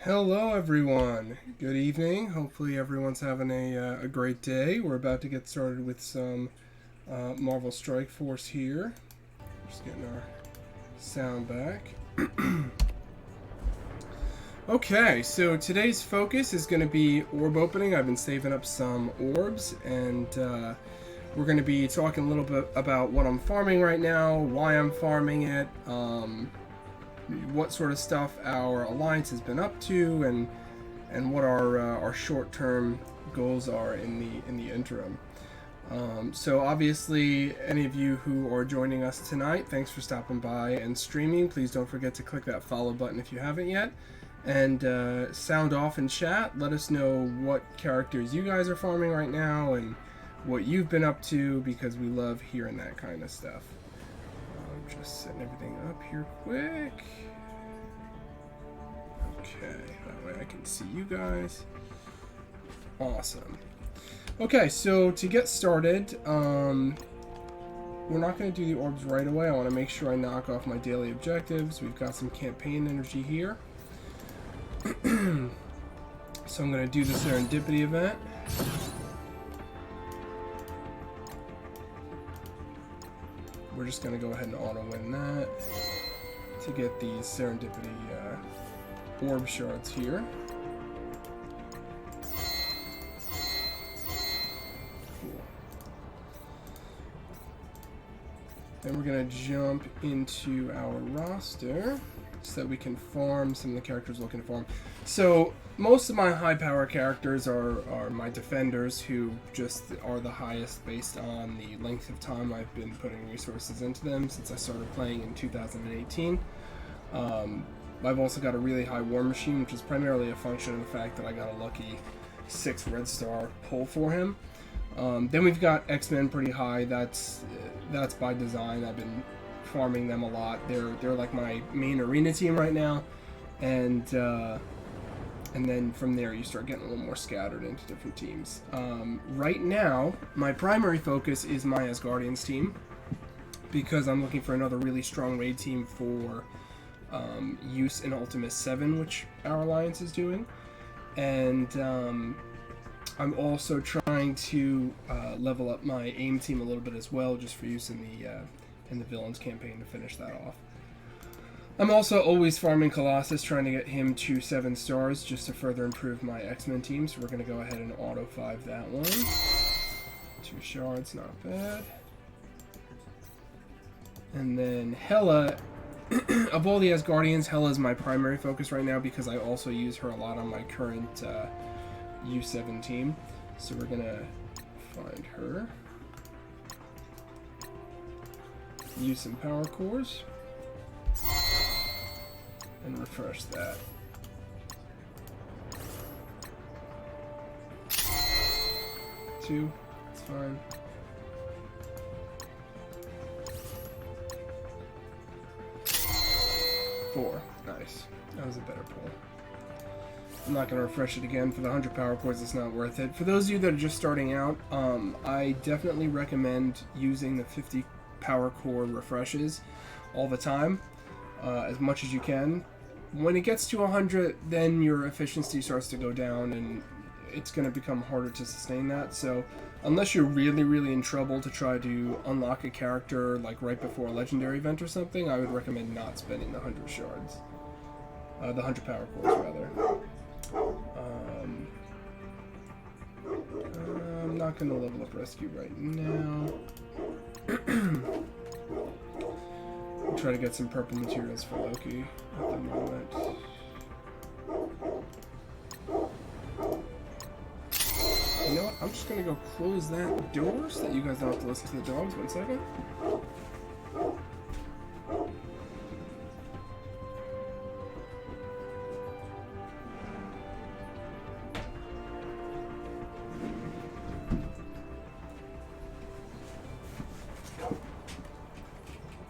Hello everyone, good evening. Hopefully everyone's having a great day. We're about to get started with some Marvel Strike Force here. Just getting our sound back. Okay, so today's focus is going to be orb opening. I've been saving up some orbs, and we're going to be talking a little bit about what I'm farming right now, why I'm farming it, what sort of stuff our alliance has been up to, and what our short-term goals are in the interim. So obviously, any of you who are joining us tonight, thanks for stopping by and streaming. Please don't forget to click that follow button if you haven't yet, and sound off in chat. Let us know what characters you guys are farming right now and what you've been up to, because we love hearing that kind of stuff. Just setting everything up here quick. Okay, that way I can see you guys. Awesome. Okay, so to get started, we're not going to do the orbs right away. I want to make sure I knock off my daily objectives. We've got some campaign energy here. So I'm going to do the serendipity event. We're just going to go ahead and auto-win that to get these serendipity orb shards here. Cool. Then we're going to jump into our roster so that we can farm some of the characters we're looking to farm. So most of my high power characters are my defenders, who just are the highest based on the length of time I've been putting resources into them since I started playing in 2018. I've also got a really high war machine, which is primarily a function of the fact that I got a lucky 6 red star pull for him. Then we've got X-Men pretty high. That's by design. I've been farming them a lot. They're like my main arena team right now, and then from there you start getting a little more scattered into different teams. Right now, my primary focus is my Asgardians team, because I'm looking for another really strong raid team for use in Ultimus 7, which our alliance is doing, and I'm also trying to level up my aim team a little bit as well, just for use in the villains campaign to finish that off. I'm also always farming Colossus, trying to get him to 7 stars just to further improve my X-Men team. So we're going to go ahead and auto 5 that one. 2 shards, not bad. And then Hela, of all the Asgardians, Hela is my primary focus right now because I also use her a lot on my current U7 team. So we're going to find her. Use some power cores. And refresh that. Two, it's fine. Four, nice. That was a better pull. I'm not going to refresh it again. For the 100 power cores, it's not worth it. For those of you that are just starting out, I definitely recommend using the 50 power core refreshes all the time, as much as you can. When it gets to 100, then your efficiency starts to go down, and it's going to become harder to sustain that. So unless you're really, really in trouble to try to unlock a character like right before a legendary event or something, I would recommend not spending the 100 shards. The 100 power cores, rather. I'm not going to level up rescue right now. I'll try to get some purple materials for Loki at the moment. You know what? I'm just going to go close that door so that you guys don't have to listen to the dogs. 1 second.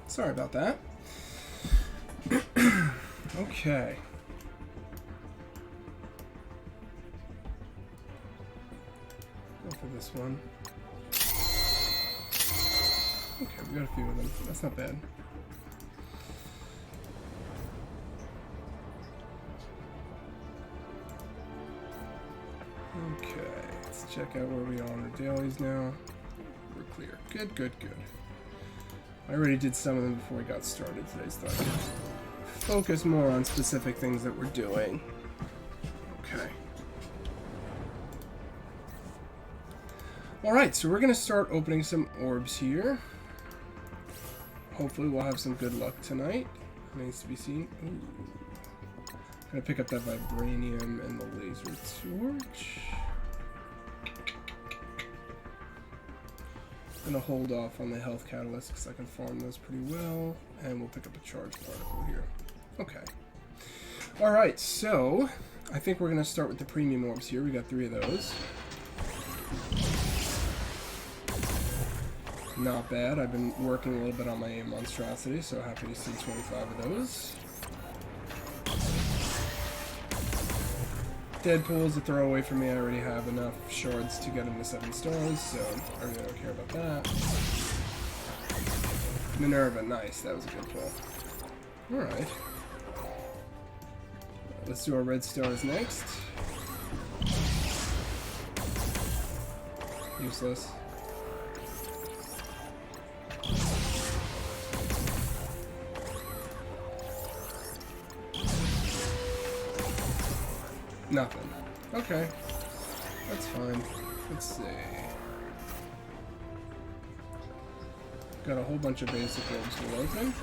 Sorry about that. Okay. Go for this one. Okay, we got a few of them. That's not bad. Okay, let's check out where we are on our dailies now. We're clear. Good, good, good. I already did some of them before we got started today, so I can focus more on specific things that we're doing. Okay. Alright, so we're going to start opening some orbs here. Hopefully we'll have some good luck tonight. Remains to be seen. Ooh. Gonna pick up that vibranium and the laser torch. Gonna hold off on the health catalyst because I can farm those pretty well, and we'll pick up a charge particle here. Okay. Alright, so I think we're gonna start with the premium orbs here. We got 3 of those. Not bad. I've been working a little bit on my aim monstrosity, so happy to see 25 of those. Deadpool is a throwaway for me. I already have enough shards to get him to 7 stars, so I really don't care about that. Minerva, nice. That was a good pull. Alright. Let's do our red stars next. Useless. Nothing. Okay. That's fine. Let's see. Got a whole bunch of basic orbs to open.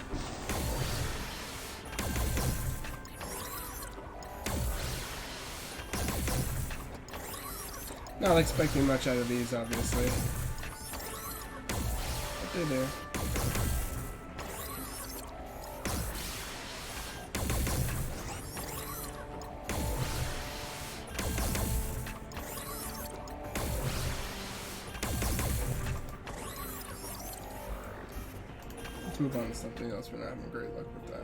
Not expecting much out of these, obviously. But they do. Move on to something else. We're not having great luck with that.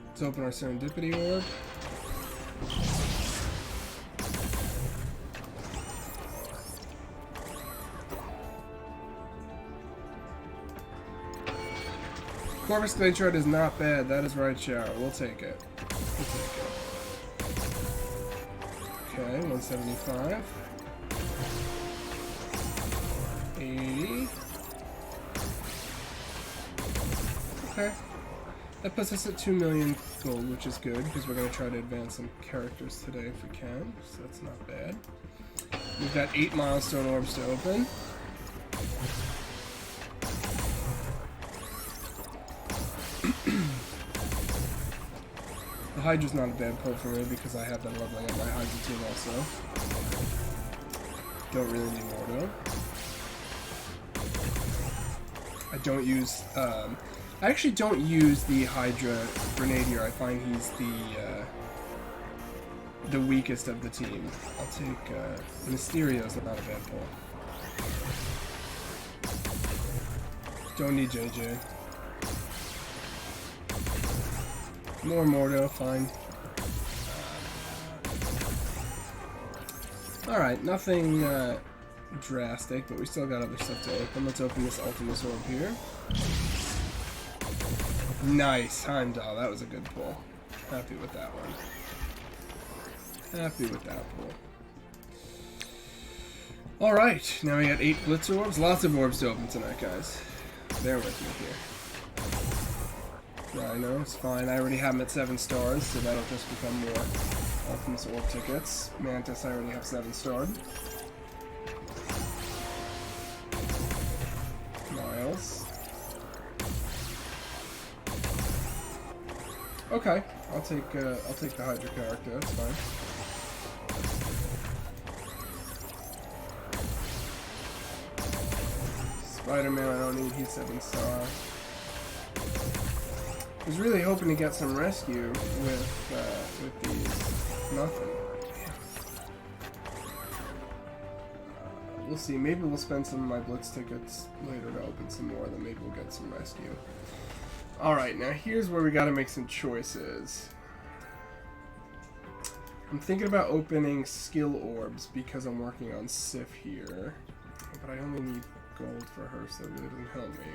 Let's open our serendipity orb. Corvus Glade Shard is not bad. That is right, Shower. We'll take it. We'll take it. Okay. 175. 80. Okay. That puts us at 2 million gold, which is good, because we're going to try to advance some characters today if we can, so that's not bad. We've got 8 milestone orbs to open. The Hydra's not a bad pull for me, because I have been leveling up my Hydra team also. Don't really need more, though. I don't use... I actually don't use the Hydra Grenadier. I find he's the weakest of the team. I'll take Mysterio's not a bad pull. Don't need JJ. More Mordo, fine. Alright, nothing drastic, but we still got other stuff to open. Let's open this Ultimus Orb here. Nice, Heimdall, that was a good pull. Happy with that one. Happy with that pull. Alright, now we got 8 Blitz Orbs. Lots of orbs to open tonight, guys. Bear with me here. Rhino, it's fine. I already have him at 7 stars, so that'll just become more Ultimus Orb tickets. Mantis, I already have 7 starred. Miles. Okay, I'll take the Hydra character. That's fine. Spider-Man, I don't need. He's 7 star. I was really hoping to get some rescue with these. Nothing. We'll see. Maybe we'll spend some of my Blitz tickets later to open some more. Then maybe we'll get some rescue. Alright, now here's where we gotta make some choices. I'm thinking about opening skill orbs because I'm working on Sif here. But I only need gold for her, so it really doesn't help me.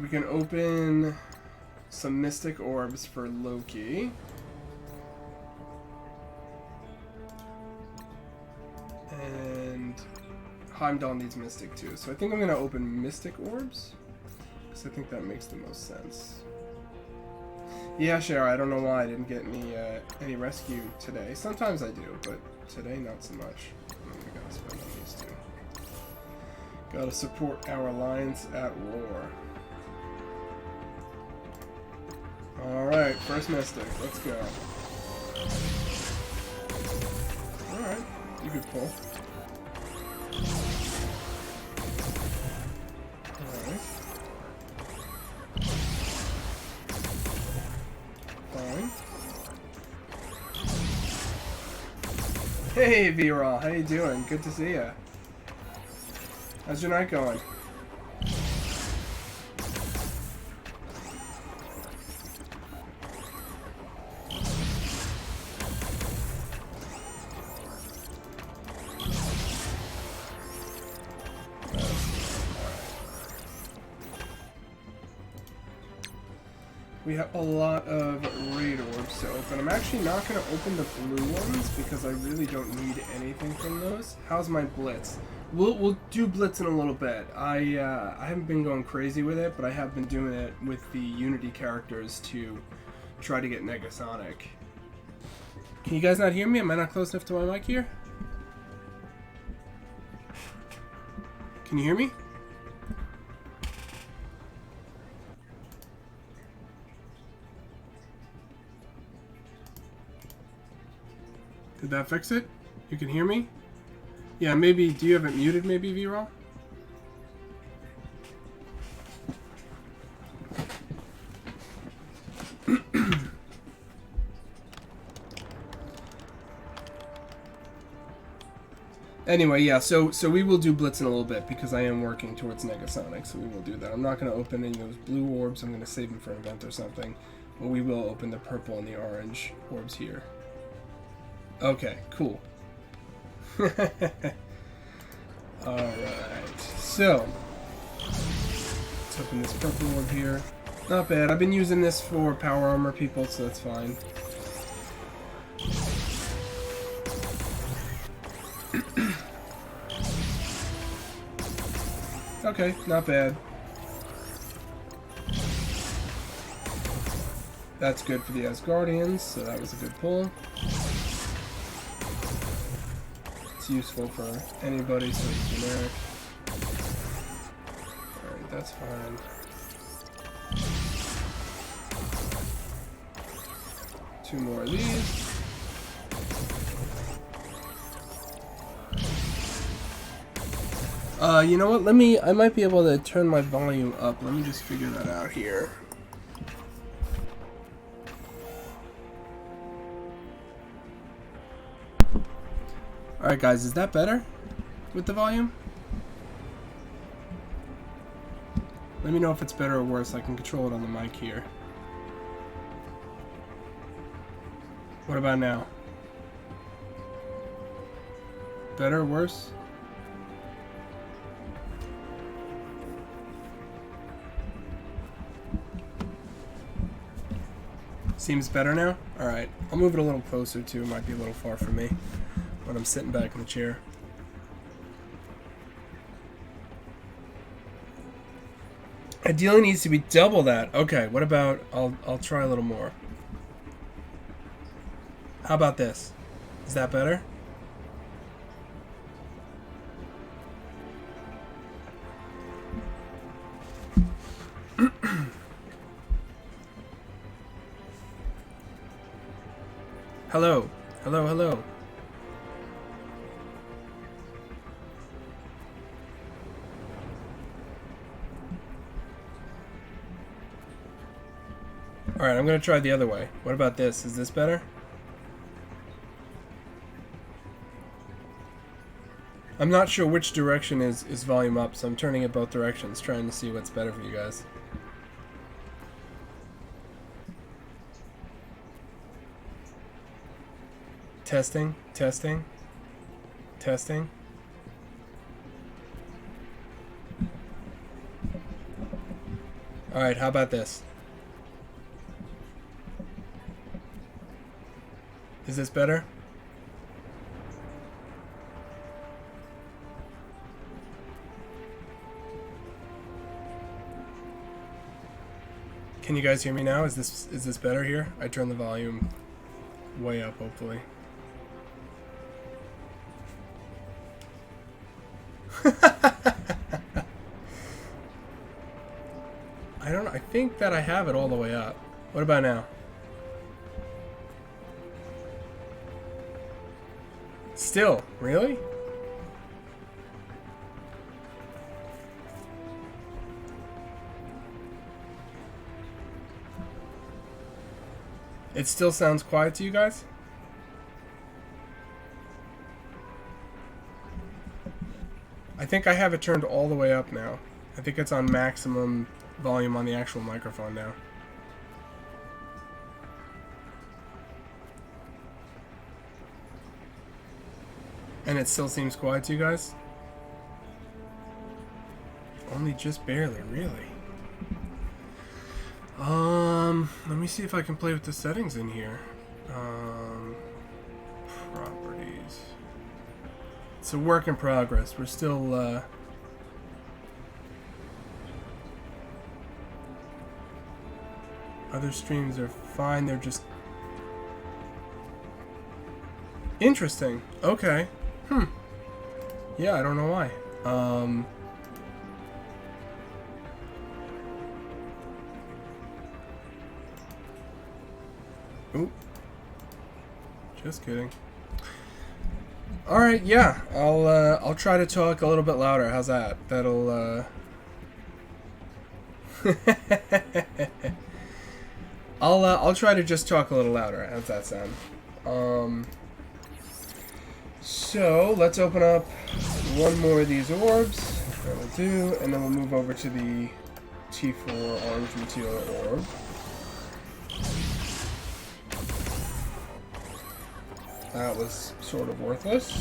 We can open some Mystic Orbs for Loki. And Heimdall needs Mystic too. So I think I'm gonna open Mystic Orbs. I think that makes the most sense. Yeah, Cher, I don't know why I didn't get any rescue today. Sometimes I do, but today not so much. We gotta spend on these two. Gotta support our alliance at war. Alright, first Mystic, let's go. Alright, you could pull. Alright. Hey V-Raw, how you doing? Good to see ya. How's your night going? We have a lot of raid orbs to open. I'm actually not going to open the blue ones because I really don't need anything from those. How's my Blitz? We'll do Blitz in a little bit. I haven't been going crazy with it, but I have been doing it with the Unity characters to try to get Negasonic. Can you guys not hear me? Am I not close enough to my mic here? Can you hear me? Did that fix it? You can hear me? Yeah, maybe. Do you have it muted, maybe, V-Raw? Anyway, yeah, so we will do Blitz in a little bit because I am working towards Negasonic, so we will do that. I'm not going to open any of those blue orbs. I'm going to save them for an event or something. But we will open the purple and the orange orbs here. Okay, cool. Alright, so let's open this purple orb here. Not bad. I've been using this for power armor people, so that's fine. Okay, not bad. That's good for the Asgardians, so that was a good pull. It's useful for anybody, so it's generic. Alright, that's fine. Two more of these. You know what? I might be able to turn my volume up. Let me just figure that out here. Alright guys, is that better with the volume? Let me know if it's better or worse. I can control it on the mic here. What about now? Better or worse? Seems better now? Alright, I'll move it a little closer too. It might be a little far from me when I'm sitting back in the chair. Ideally needs to be double that. Okay, what about, I'll try a little more. How about this? Is that better? Hello. Hello, hello. Alright, I'm going to try the other way. What about this? Is this better? I'm not sure which direction is volume up, so I'm turning it both directions, trying to see what's better for you guys. Testing, testing, testing. Alright, how about this? Is this better? Can you guys hear me now? Is this better here? I turned the volume way up, hopefully. I think that I have it all the way up. What about now? Still, really? It still sounds quiet to you guys? I think I have it turned all the way up now. I think it's on maximum volume on the actual microphone now. And it still seems quiet to you guys? Only just barely, really. Let me see if I can play with the settings in here. Properties. It's a work in progress. We're still, other streams are fine. They're just interesting. Okay. Yeah, I don't know why. Oop. Just kidding. All right, yeah. I'll try to talk a little bit louder. How's that? That'll I'll try to just talk a little louder. How's that sound? So let's open up one more of these orbs. That will do, and then we'll move over to the T4 orange material orb. That was sort of worthless.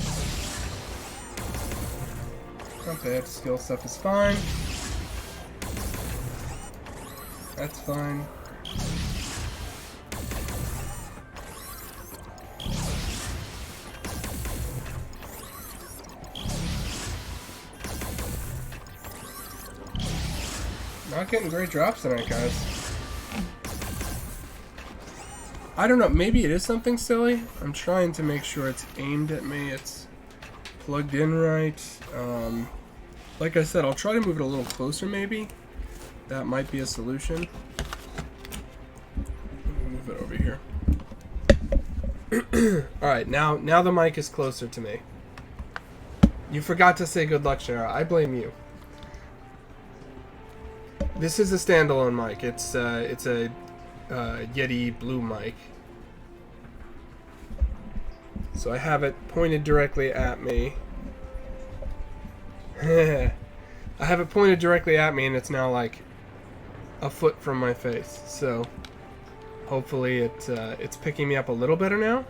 Not bad. Skill stuff is fine. That's fine. Not getting great drops tonight, guys. I don't know, maybe it is something silly. I'm trying to make sure it's aimed at me, it's plugged in right. Like I said, I'll try to move it a little closer maybe. That might be a solution. Move it over here. Alright, now the mic is closer to me. You forgot to say good luck, Shara. I blame you. This is a standalone mic. It's a Yeti Blue mic. So I have it pointed directly at me. I have it pointed directly at me, and it's now like a foot from my face. So hopefully it's picking me up a little better now.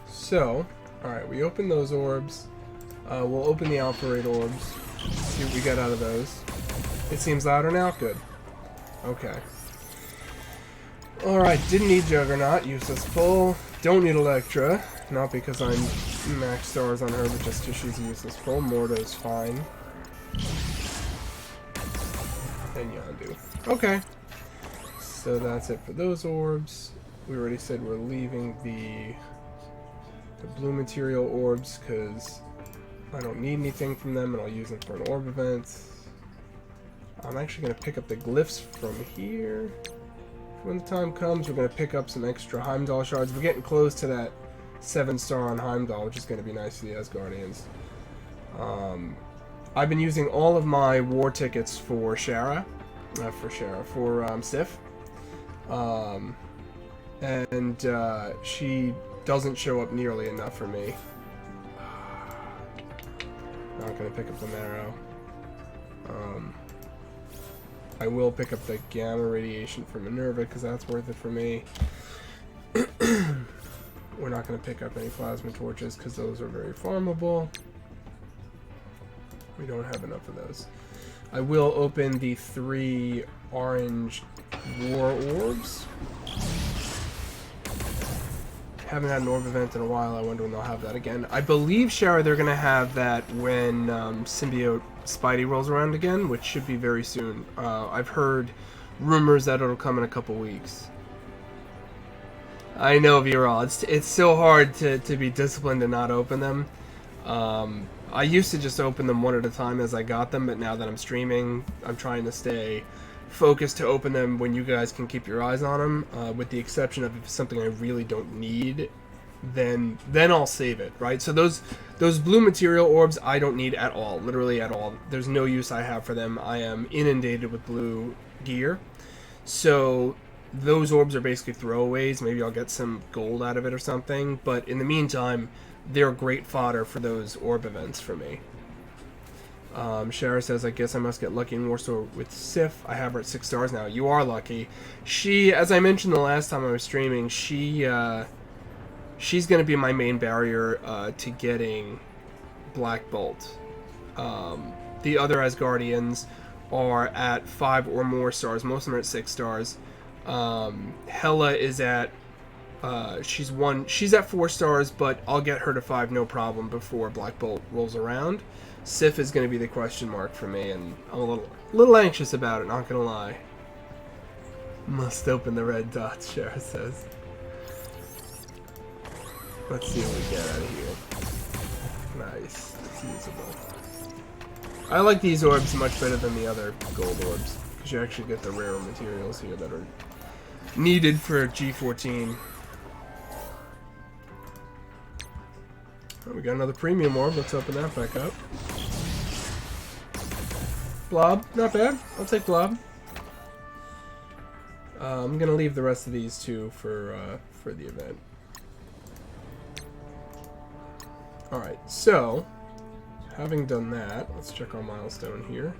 So, alright, we open those orbs. We'll open the Alpha Raid orbs. See what we get out of those. It seems louder now? Good. Okay. Alright, didn't need Juggernaut. Useless pull. Don't need Electra. Not because I'm max stars on her, but just because she's a useless pull. Mordo's fine. And Yondu. Okay. So that's it for those orbs. We already said we're leaving the blue material orbs because I don't need anything from them and I'll use them for an orb event. I'm actually going to pick up the glyphs from here. When the time comes, we're going to pick up some extra Heimdall shards. We're getting close to that 7-star on Heimdall, which is going to be nice for the Asgardians. I've been using all of my war tickets for Sif. And she doesn't show up nearly enough for me. Not going to pick up the Marrow. I will pick up the Gamma Radiation for Minerva because that's worth it for me. We're not going to pick up any Plasma Torches because those are very farmable. We don't have enough of those. I will open the 3 orange War Orbs. Haven't had an orb event in a while. I wonder when they'll have that again. I believe, Shara, they're going to have that when Symbiote Spidey rolls around again, which should be very soon. I've heard rumors that it'll come in a couple weeks. I know, Viral. It's so hard to be disciplined and not open them. I used to just open them one at a time as I got them, but now that I'm streaming, I'm trying to stay focused to open them when you guys can keep your eyes on them, with the exception of if it's something I really don't need, then I'll save it, right? So those blue material orbs I don't need at all, literally at all. There's no use I have for them. I am inundated with blue gear, so those orbs are basically throwaways. Maybe I'll get some gold out of it or something, but in the meantime, they're great fodder for those orb events for me. Shara says, I guess I must get lucky in Warsaw with Sif. I have her at 6 stars now. You are lucky. She, as I mentioned the last time I was streaming, she's going to be my main barrier to getting Black Bolt. The other Asgardians are at 5 or more stars. Most of them are at 6 stars. Hela is at she's at 4 stars, but I'll get her to 5 no problem before Black Bolt rolls around. Sif is going to be the question mark for me, and I'm a little anxious about it, not going to lie. Must open the red dots, Shara says. Let's see what we get out of here. Nice. It's usable. I like these orbs much better than the other gold orbs, because you actually get the rare materials here that are needed for G14. Oh, we got another premium orb. Let's open that back up. Blob, not bad. I'll take Blob. I'm gonna leave the rest of these two for the event. All right, so having done that, let's check our milestone here.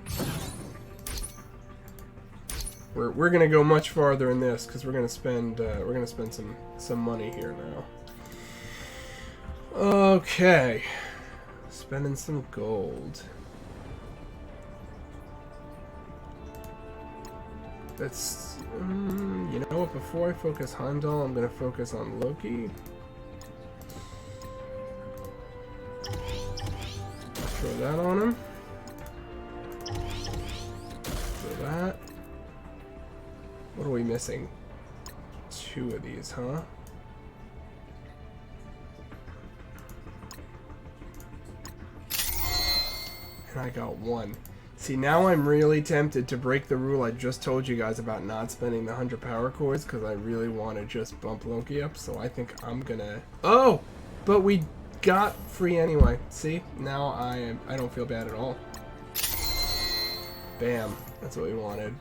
We're gonna go much farther in this because we're gonna spend some money here now. Okay, spending some gold. That's you know what? Before I focus Heimdall, I'm gonna focus on Loki. Throw that on him. Throw that. What are we missing? 2 of these, huh? And I got 1. See, now I'm really tempted to break the rule I just told you guys about not spending the 100 power cores because I really want to just bump Loki up. So I think I'm gonna. Oh, but we got free anyway. See, now I don't feel bad at all. Bam, that's what we wanted.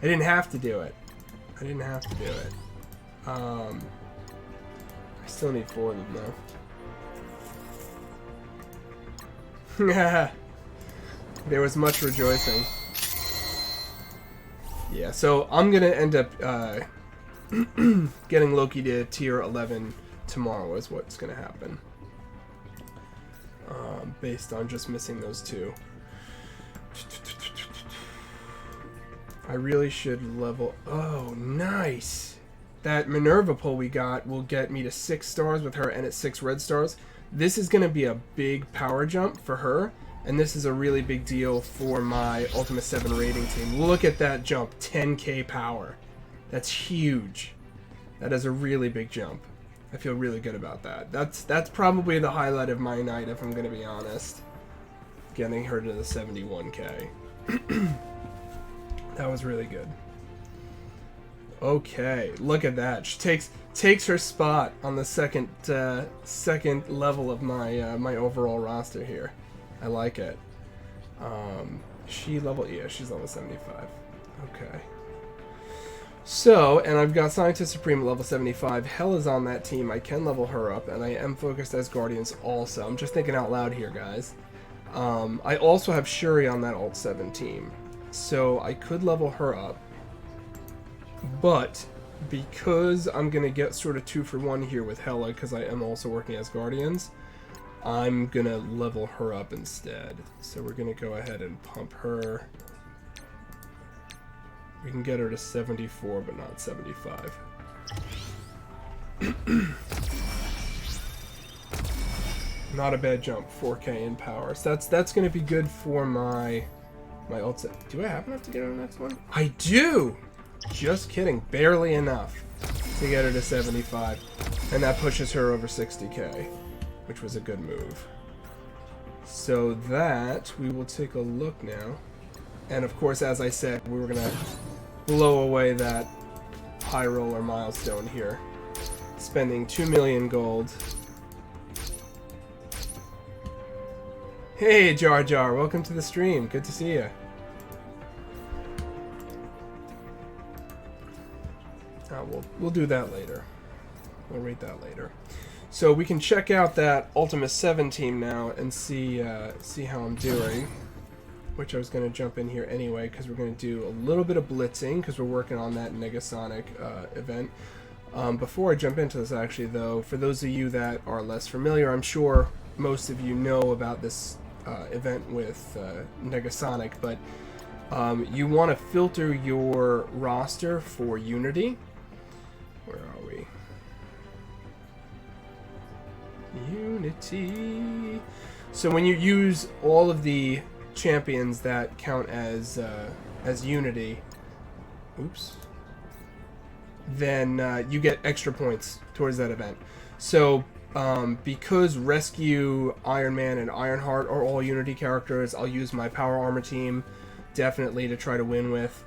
I didn't have to do it. I didn't have to do it. I still need 4 of them though. There was much rejoicing. Yeah, so I'm gonna end up getting Loki to tier 11 tomorrow is what's gonna happen. Based on just missing those 2. I really should level... Oh, nice! That Minerva pull we got will get me to 6 stars with her and it's 6 red stars. This is gonna be a big power jump for her. And this is a really big deal for my Ultimate 7 rating team. Look at that jump. 10k power. That's huge. That is a really big jump. I feel really good about that. That's probably the highlight of my night, if I'm going to be honest. Getting her to the 71k. That was really good. Okay, look at that. She takes her spot on the second level of my my overall roster here. I like it. She's level 75. Okay. So, and I've got Scientist Supreme at level 75. Hela's on that team. I can level her up, and I am focused as Guardians also. I'm just thinking out loud here, guys. I also have Shuri on that Alt 7 team. So I could level her up. But because I'm going to get sort of 2 for 1 here with Hela, because I am also working as Guardians, I'm gonna level her up instead. So we're gonna go ahead and pump her. We can get her to 74, but not 75. Not a bad jump, 4k in power. So that's gonna be good for my ult set. Do I have enough to get her to the next one? I do! Just kidding, barely enough to get her to 75. And that pushes her over 60k. Which was a good move. So that, we will take a look now. And of course, as I said, we were going to blow away that high roller milestone here. Spending 2 million gold. Hey, Jar Jar, welcome to the stream. Good to see you. We'll do that later. We'll read that later. So we can check out that Ultimate 7 team now and see how I'm doing. Which I was going to jump in here anyway, because we're going to do a little bit of blitzing, because we're working on that Negasonic event. Before I jump into this, actually, though, for those of you that are less familiar, I'm sure most of you know about this event with Negasonic, but you want to filter your roster for Unity. Where are we? Unity. So when you use all of the champions that count as Unity, oops, then you get extra points towards that event. So because Rescue, Iron Man, and Ironheart are all Unity characters, I'll use my Power Armor team definitely to try to win with.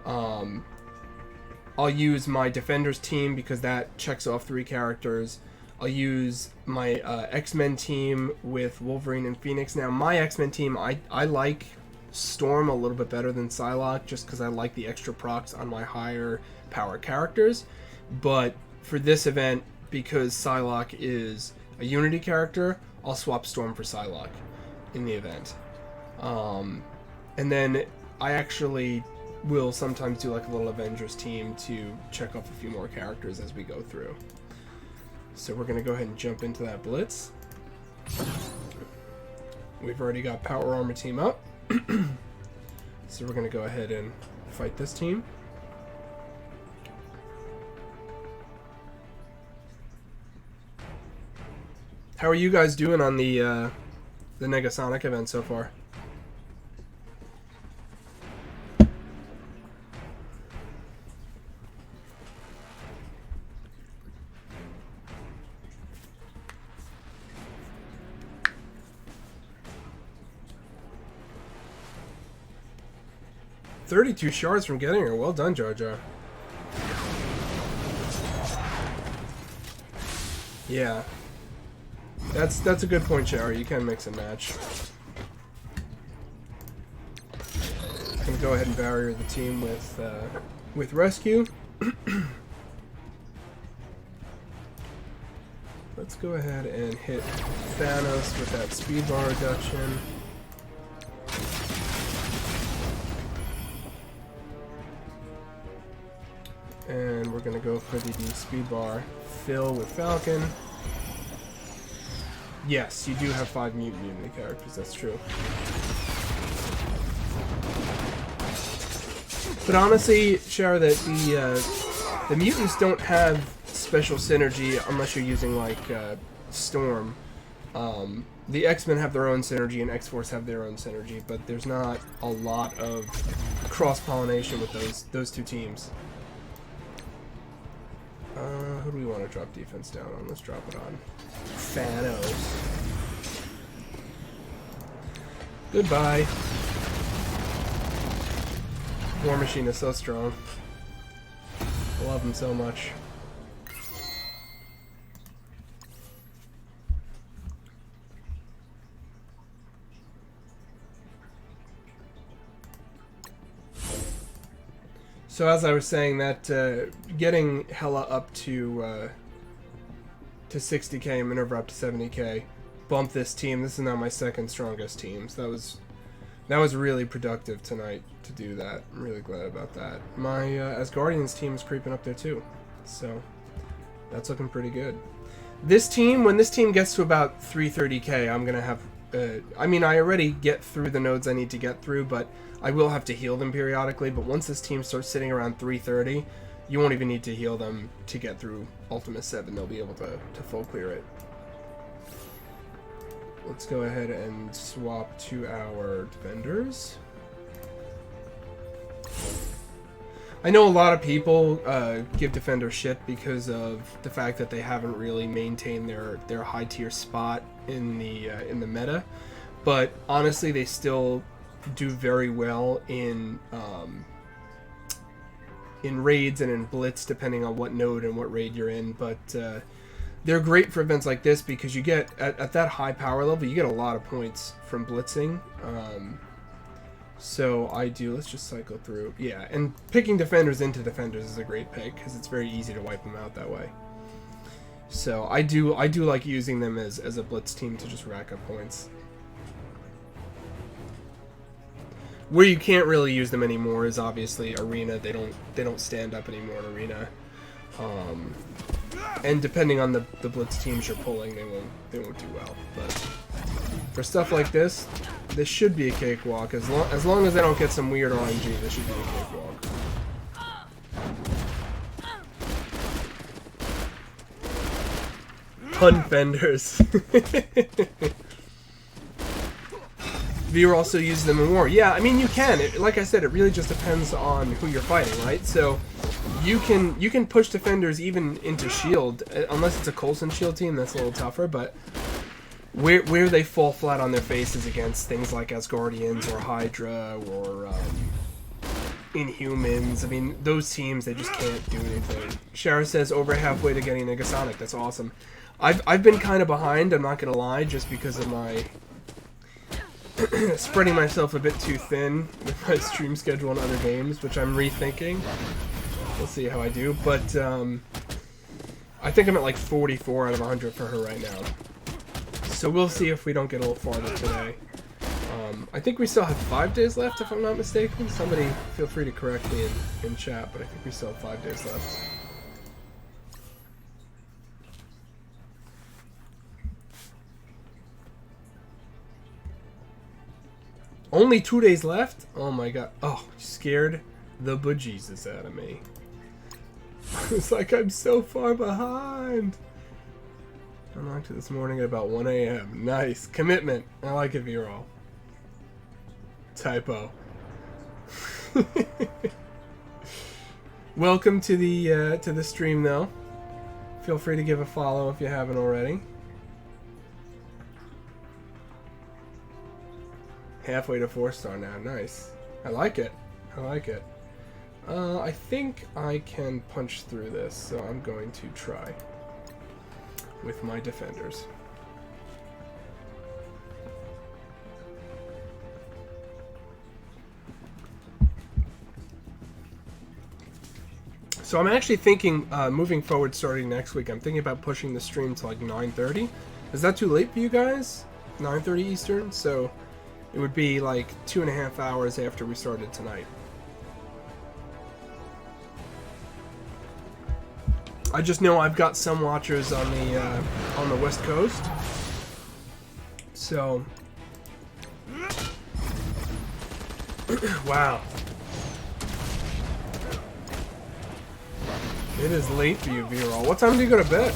I'll use my Defenders team because that checks off 3 characters. I'll use my X-Men team with Wolverine and Phoenix. Now, my X-Men team, I like Storm a little bit better than Psylocke just because I like the extra procs on my higher power characters. But for this event, because Psylocke is a Unity character, I'll swap Storm for Psylocke in the event. And then I actually will sometimes do like a little Avengers team to check off a few more characters as we go through. So we're going to go ahead and jump into that blitz. We've already got Power Armor team up. So we're going to go ahead and fight this team. How are you guys doing on the the Negasonic event so far. $32 shards from getting her. Well done, Jar Jar. Yeah. That's a good point, Shower. You can mix and match. I'm gonna go ahead and barrier the team with Rescue. Let's go ahead and hit Thanos with that speed bar reduction. And we're gonna go for the speed bar fill with Falcon. Yes, you do have 5 mutant immunity characters, that's true. But honestly, Shara, that the mutants don't have special synergy unless you're using like Storm. The X-Men have their own synergy and X-Force have their own synergy, but there's not a lot of cross-pollination with those two teams. Who do we want to drop defense down on? Let's drop it on Thanos. Goodbye. War Machine is so strong. I love him so much. So as I was saying, that getting Hela up to 60k and Minerva up to 70k bumped this team. This is now my second strongest team. So that was really productive tonight to do that. I'm really glad about that. My Asgardians team is creeping up there too, so that's looking pretty good. This team, when this team gets to about 330k, I'm gonna have. I mean, I already get through the nodes I need to get through, but I will have to heal them periodically. But once this team starts sitting around 330, you won't even need to heal them to get through Ultima 7. They'll be able to full clear it. Let's go ahead and swap to our defenders. I know a lot of people give defenders shit because of the fact that they haven't really maintained their high tier spot in the meta, but honestly, they still do very well in raids and in blitz, depending on what node and what raid you're in. But they're great for events like this because you get at that high power level, you get a lot of points from blitzing. So let's just cycle through. Yeah, and picking defenders into defenders is a great pick because it's very easy to wipe them out that way. So I do like using them as a blitz team to just rack up points. Where you can't really use them anymore is obviously Arena. They don't stand up anymore in Arena. And depending on the blitz teams you're pulling, they won't do well. But for stuff like this should be a cakewalk. As long as I don't get some weird RNG, this should be a cakewalk. Pun fenders. Viewer also uses them in war. Yeah, I mean you can. Like I said, it really just depends on who you're fighting, right? So you can push defenders even into shield, unless it's a Coulson shield team. That's a little tougher, but where they fall flat on their faces against things like Asgardians or Hydra or Inhumans, I mean those teams, they just can't do anything. Shara says over halfway to getting Negasonic. That's awesome. I've been kind of behind, I'm not gonna lie, just because of my spreading myself a bit too thin with my stream schedule and other games, which I'm rethinking. We'll see how I do, but I think I'm at like 44 out of 100 for her right now. So we'll see if we don't get a little farther today. I think we still have 5 days left, if I'm not mistaken. Somebody feel free to correct me in chat, but I think we still have 5 days left. Only 2 days left? Oh my god. Oh, scared the bejesus out of me. It's like I'm so far behind. Unlocked it this morning at about 1 a.m. Nice. Commitment. I like it, V-Roll. Typo. Welcome to the stream, though. Feel free to give a follow if you haven't already. Halfway to 4-star now. Nice. I like it. I like it. I think I can punch through this, so I'm going to try with my defenders. So I'm actually thinking, moving forward, starting next week, I'm thinking about pushing the stream to like 9:30. Is that too late for you guys? 9:30 Eastern? So it would be like 2.5 hours after we started tonight. I just know I've got some watchers on the West Coast. So, wow. It is late for you, V-Roll. What time do you go to bed?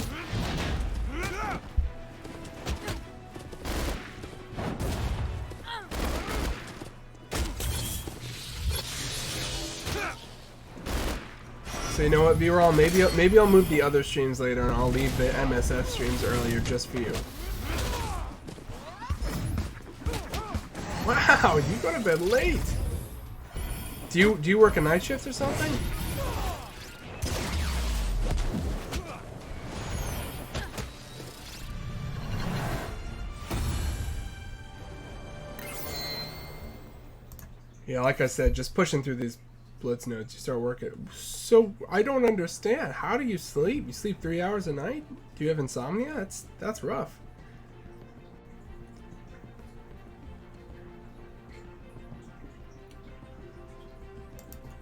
So you know what, V-Roll? Maybe I'll move the other streams later, and I'll leave the MSF streams earlier just for you. Wow, you go to bed late. Do you work a night shift or something? Yeah, like I said, just pushing through these blitz nodes, you start working. So I don't understand. How do you sleep? You sleep 3 hours a night? Do you have insomnia? That's rough.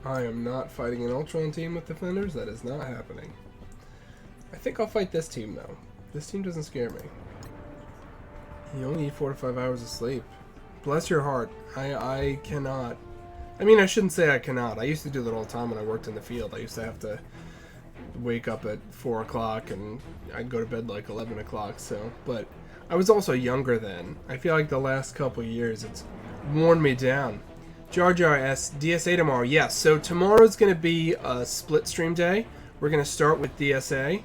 I am not fighting an Ultron team with defenders. That is not happening. I think I'll fight this team though. This team doesn't scare me. You only need 4 to 5 hours of sleep. Bless your heart. I cannot. I mean, I shouldn't say I cannot. I used to do that all the time when I worked in the field. I used to have to wake up at 4 o'clock and I'd go to bed like 11 o'clock. So, but I was also younger then. I feel like the last couple of years it's worn me down. Jar Jar S, DSA tomorrow. Yes, so tomorrow's going to be a split stream day. We're going to start with DSA.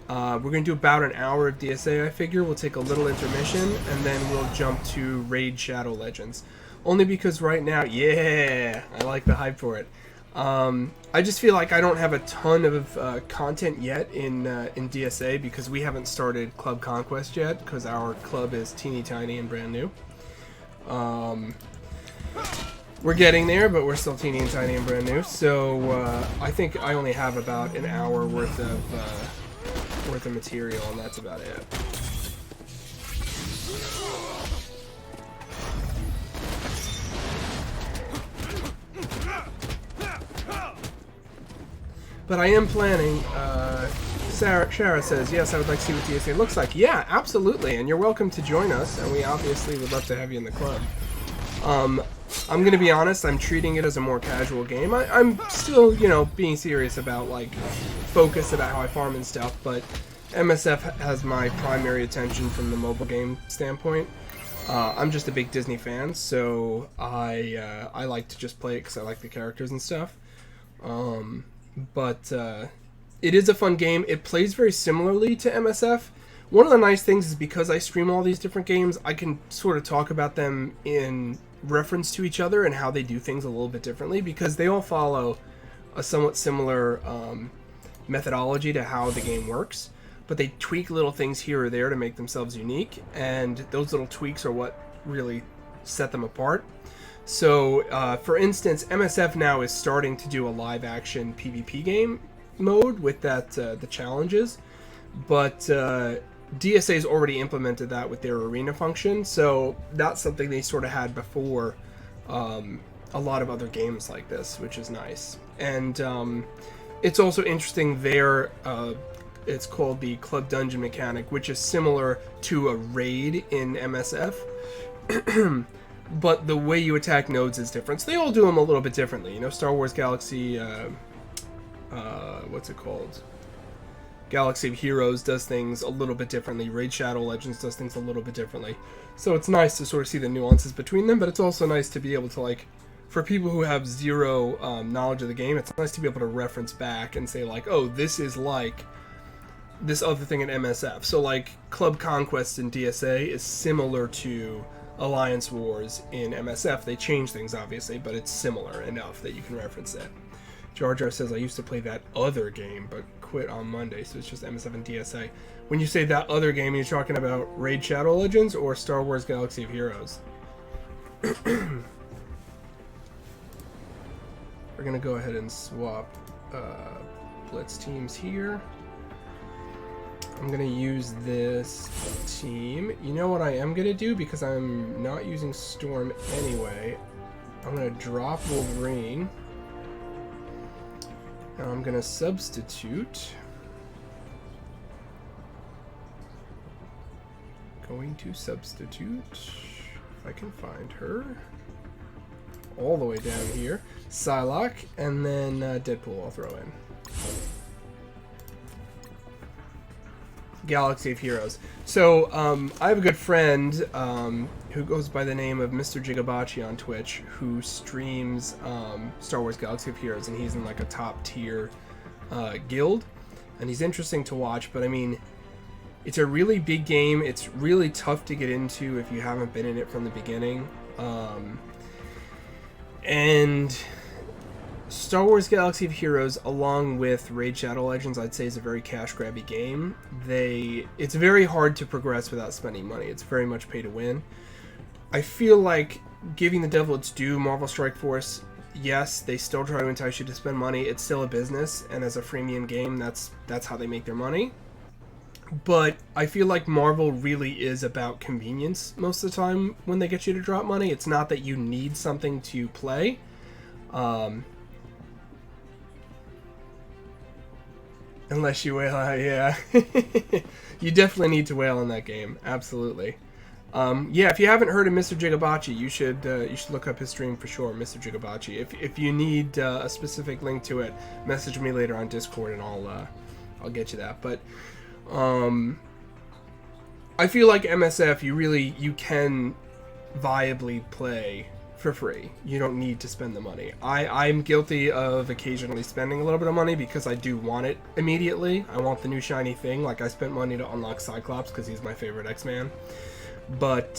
We're going to do about an hour of DSA, I figure. We'll take a little intermission, and then we'll jump to Raid Shadow Legends. Only because right now, yeah, I like the hype for it. I just feel like I don't have a ton of content yet in DSA because we haven't started Club Conquest yet because our club is teeny tiny and brand new. We're getting there, but we're still teeny and tiny and brand new. So I think I only have about an hour worth of material, and that's about it. But I am planning, Shara says, yes, I would like to see what DSA looks like. Yeah, absolutely, and you're welcome to join us, and we obviously would love to have you in the club. I'm going to be honest, I'm treating it as a more casual game. I'm still, you know, being serious about, like, focus about how I farm and stuff, but MSF has my primary attention from the mobile game standpoint. I'm just a big Disney fan, so I like to just play it because I like the characters and stuff. But it is a fun game. It plays very similarly to MSF. One of the nice things is because I stream all these different games, I can sort of talk about them in reference to each other and how they do things a little bit differently because they all follow a somewhat similar methodology to how the game works, but they tweak little things here or there to make themselves unique, and those little tweaks are what really set them apart. So, for instance, MSF now is starting to do a live-action PvP game mode with that the challenges, but DSA's already implemented that with their arena function, so that's something they sort of had before a lot of other games like this, which is nice. And it's also interesting there, it's called the Club Dungeon mechanic, which is similar to a raid in MSF. But the way you attack nodes is different. So they all do them a little bit differently. You know, Star Wars Galaxy, what's it called? Galaxy of Heroes does things a little bit differently. Raid Shadow Legends does things a little bit differently. So it's nice to sort of see the nuances between them, but it's also nice to be able to, like, for people who have zero knowledge of the game, it's nice to be able to reference back and say, like, oh, this is like this other thing in MSF. So, like, Club Conquest in DSA is similar to Alliance Wars in MSF. They change things, obviously, but it's similar enough that you can reference it. Jar Jar says, I used to play that other game, but quit on Monday, so it's just MSF and DSA. When you say that other game, you're talking about Raid Shadow Legends or Star Wars Galaxy of Heroes? We're going to go ahead and swap Blitz teams here. I'm going to use this team. You know what I am going to do? Because I'm not using Storm anyway. I'm going to drop Wolverine. Now I'm going to substitute. If I can find her. All the way down here. Psylocke, and then Deadpool I'll throw in. Galaxy of Heroes. So, I have a good friend who goes by the name of Mr. Jigabachi on Twitch, who streams Star Wars Galaxy of Heroes, and he's in like a top tier guild, and he's interesting to watch, but I mean, it's a really big game. It's really tough to get into if you haven't been in it from the beginning. And Star Wars Galaxy of Heroes, along with Raid Shadow Legends, I'd say is a very cash-grabby game. It's very hard to progress without spending money. It's very much pay to win. I feel like, giving the devil its due, Marvel Strike Force, yes, they still try to entice you to spend money. It's still a business, and as a freemium game, that's how they make their money. But I feel like Marvel really is about convenience most of the time when they get you to drop money. It's not that you need something to play. Unless you whale out, yeah. You definitely need to whale in that game, absolutely. Yeah, if you haven't heard of Mr. Jigabachi, you should look up his stream for sure, Mr. Jigabachi. If you need a specific link to it, message me later on Discord and I'll get you that. But I feel like MSF, you can viably play for free. You don't need to spend the money. I'm guilty of occasionally spending a little bit of money because I do want it immediately. I want the new shiny thing. Like, I spent money to unlock Cyclops because he's my favorite X-Man. But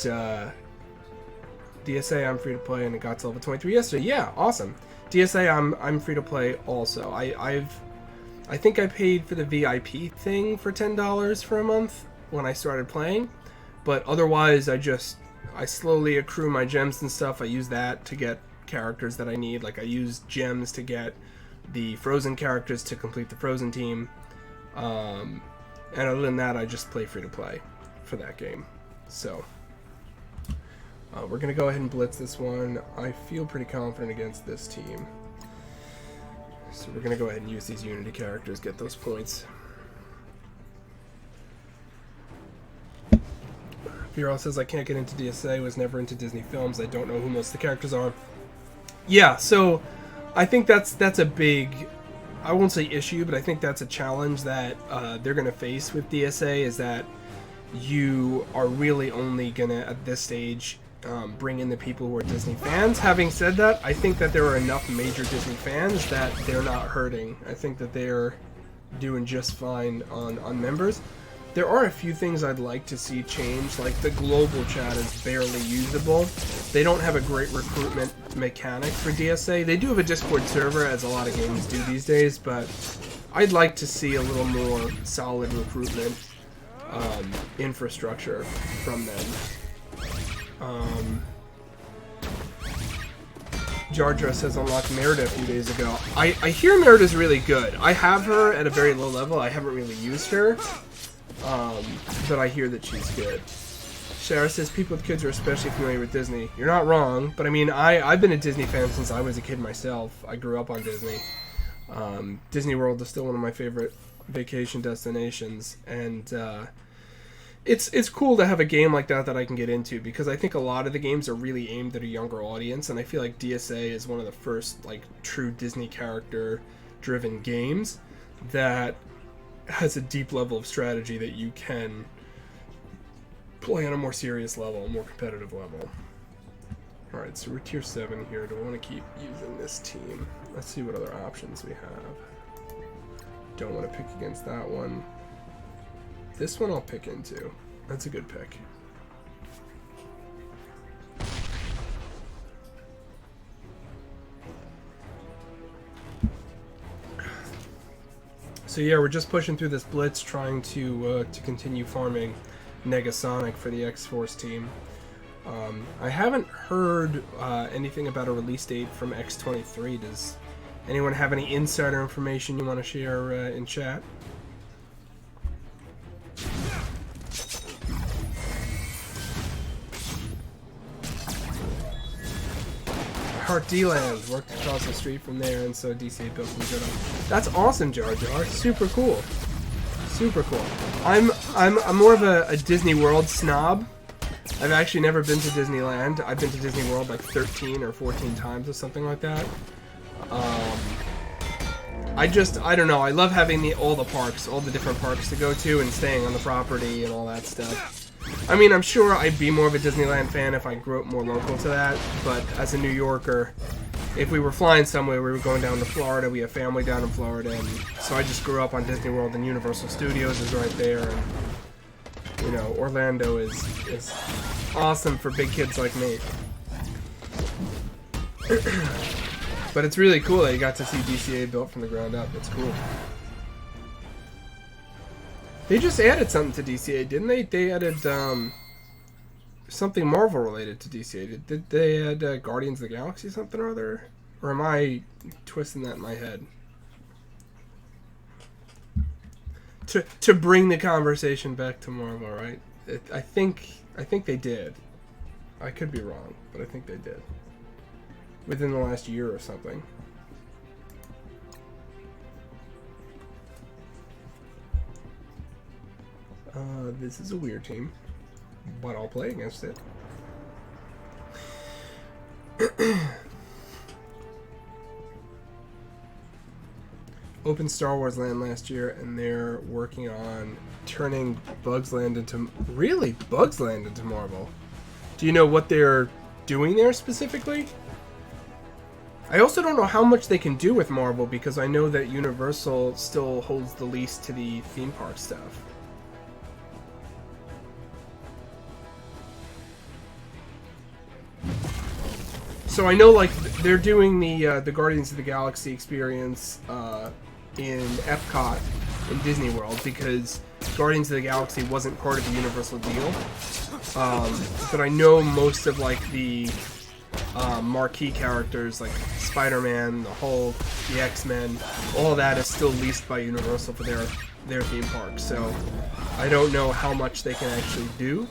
DSA, I'm free to play, and it got to level 23 yesterday. Yeah, awesome. DSA, I'm free to play also. I think I paid for the VIP thing for $10 for a month when I started playing, but otherwise I slowly accrue my gems and stuff. I use that to get characters that I need. Like, I use gems to get the Frozen characters to complete the Frozen team. And other than that, I just play free to play for that game. So, we're going to go ahead and blitz this one. I feel pretty confident against this team. So we're going to go ahead and use these Unity characters, get those points. Viral says, I can't get into DSA, was never into Disney films, I don't know who most of the characters are. Yeah, so I think that's a big, I won't say issue, but I think that's a challenge that they're going to face with DSA, is that you are really only going to, at this stage, bring in the people who are Disney fans. Having said that, I think that there are enough major Disney fans that they're not hurting. I think that they're doing just fine on members. There are a few things I'd like to see change, like the global chat is barely usable. They don't have a great recruitment mechanic for DSA. They do have a Discord server, as a lot of games do these days, but I'd like to see a little more solid recruitment infrastructure from them. Jar Jar says unlocked Merida a few days ago. I hear Merida's really good. I have her at a very low level. I haven't really used her. But I hear that she's good. Shara says people with kids are especially familiar with Disney. You're not wrong, but I mean, I've been a Disney fan since I was a kid myself. I grew up on Disney. Disney World is still one of my favorite vacation destinations, and it's cool to have a game like that I can get into, because I think a lot of the games are really aimed at a younger audience, and I feel like DSA is one of the first like true Disney character driven games that has a deep level of strategy that you can play on a more serious level, a more competitive level. Alright, so we're tier 7 here. Do I want to keep using this team? Let's see what other options we have. Don't want to pick against that one. This one I'll pick into. That's a good pick. So yeah, we're just pushing through this blitz, trying to continue farming Negasonic for the X-Force team. I haven't heard anything about a release date from X-23. Does anyone have any insider information you want to share in chat? Heart D-Land worked across the street from there, and so DC built some good on. That's awesome, Jar Jar. Super cool. Super cool. I'm more of a Disney World snob. I've actually never been to Disneyland. I've been to Disney World like 13 or 14 times or something like that. I don't know. I love having all the parks, all the different parks to go to, and staying on the property and all that stuff. I mean, I'm sure I'd be more of a Disneyland fan if I grew up more local to that, but as a New Yorker, if we were flying somewhere, we were going down to Florida. We have family down in Florida, and so I just grew up on Disney World, and Universal Studios is right there, and you know, Orlando is awesome for big kids like me. But it's really cool that you got to see DCA built from the ground up. It's cool. They just added something to DCA, didn't they? They added something Marvel related to DCA. Did they add Guardians of the Galaxy something or other? Or am I twisting that in my head? To bring the conversation back to Marvel, right? I think they did. I could be wrong, but I think they did. Within the last year or something. This is a weird team, but I'll play against it. Opened Star Wars Land last year, and they're working on turning Bugs Land into Marvel. Do you know what they're doing there specifically? I also don't know how much they can do with Marvel, because I know that Universal still holds the lease to the theme park stuff. So I know, like, they're doing the Guardians of the Galaxy experience in Epcot in Disney World, because Guardians of the Galaxy wasn't part of the Universal deal. But I know most of, like, the marquee characters, like Spider-Man, the Hulk, the X-Men, all that is still leased by Universal for their theme park. So I don't know how much they can actually do.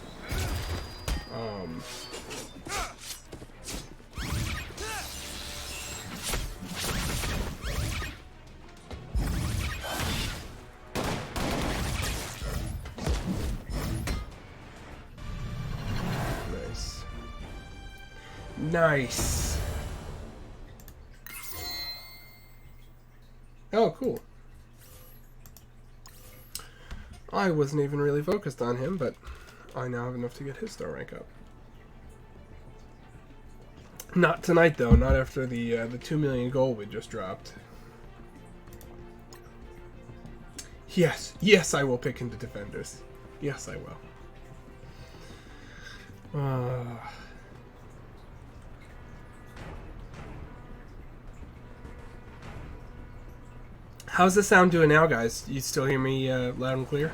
Nice. Oh, cool. I wasn't even really focused on him, but I now have enough to get his star rank up. Not tonight, though. Not after the 2 million gold we just dropped. Yes, I will pick into defenders. Yes, I will. How's the sound doing now, guys? You still hear me loud and clear?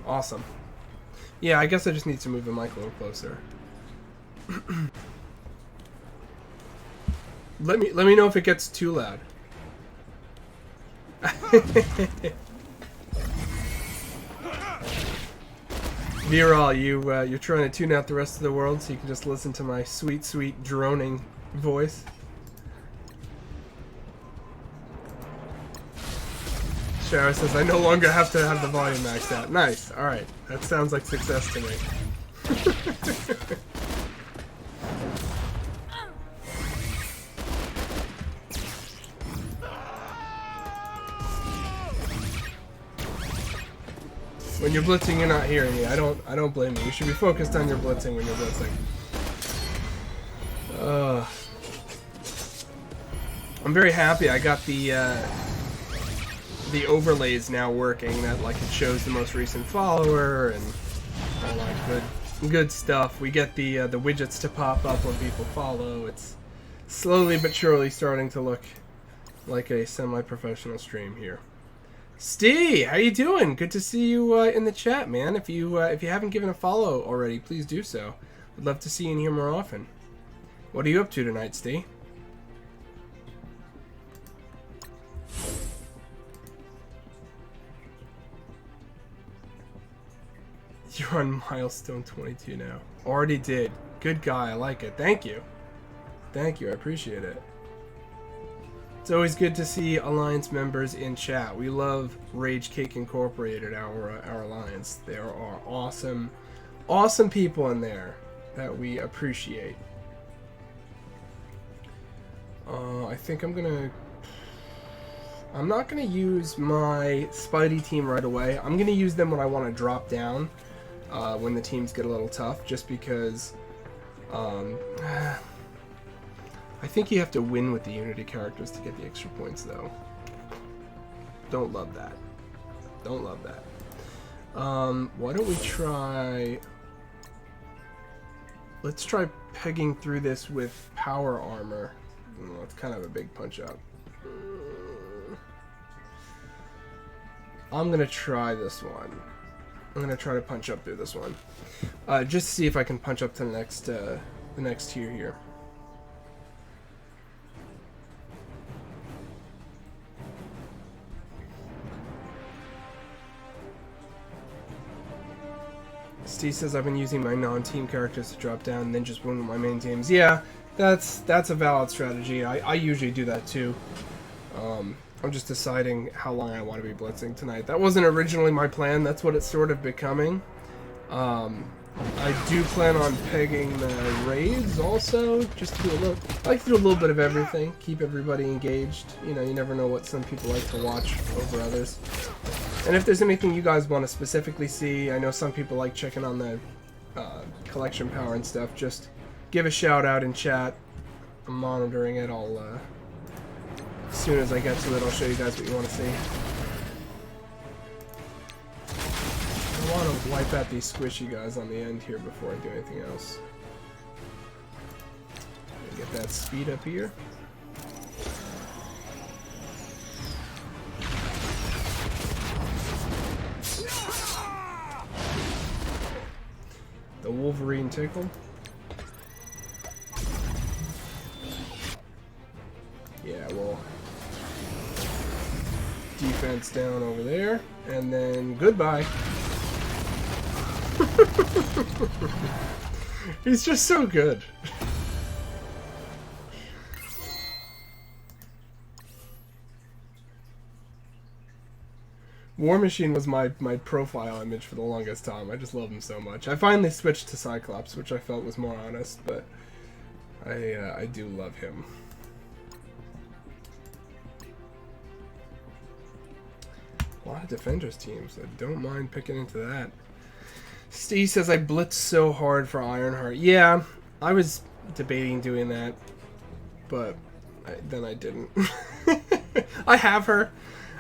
Awesome. Yeah, I guess I just need to move the mic a little closer. Let me know if it gets too loud. Viral, you're trying to tune out the rest of the world so you can just listen to my sweet, sweet droning voice. Shara says, I no longer have to have the volume maxed out. Nice. Alright. That sounds like success to me. When you're blitzing, you're not hearing me. I don't blame you. You should be focused on your blitzing when you're blitzing. I'm very happy I got the overlays now working, that like it shows the most recent follower and all that good stuff. We get the widgets to pop up when people follow. It's slowly but surely starting to look like a semi-professional stream here. Steve, how you doing? Good to see you in the chat, man. If you haven't given a follow already, please do so. I'd love to see you in here more often. What are you up to tonight, Steve? You're on milestone 22 now. Already did. Good guy. I like it. Thank you. Thank you. I appreciate it. It's always good to see Alliance members in chat. We love Rage Cake Incorporated, our Alliance. There are awesome people in there that we appreciate. I think I'm not gonna use my Spidey team right away. I'm gonna use them when I want to drop down, when the teams get a little tough, just because I think you have to win with the Unity characters to get the extra points, though. Don't love that. Don't love that. Why don't we try... Let's try pegging through this with power armor. Oh, it's kind of a big punch up. I'm gonna try this one. I'm gonna try to punch up through this one, just to see if I can punch up to the next tier here. Steve says I've been using my non-team characters to drop down and then just win with my main teams. Yeah, that's a valid strategy. I usually do that too. I'm just deciding how long I want to be blitzing tonight. That wasn't originally my plan. That's what it's sort of becoming. I do plan on pegging the raids also, just to do a little. I like to do a little bit of everything, keep everybody engaged. You know, you never know what some people like to watch over others. And if there's anything you guys want to specifically see, I know some people like checking on the collection power and stuff. Just give a shout out in chat. I'm monitoring it. As soon as I get to it, I'll show you guys what you want to see. I want to wipe out these squishy guys on the end here before I do anything else. Get that speed up here. The Wolverine tickle. Yeah, well, defense down over there, and then goodbye. He's just so good. War Machine was my profile image for the longest time. I just love him so much. I finally switched to Cyclops, which I felt was more honest, but I do love him. A lot of Defenders teams. I don't mind picking into that. Steve says I blitzed so hard for Ironheart. Yeah, I was debating doing that, but then I didn't. I have her.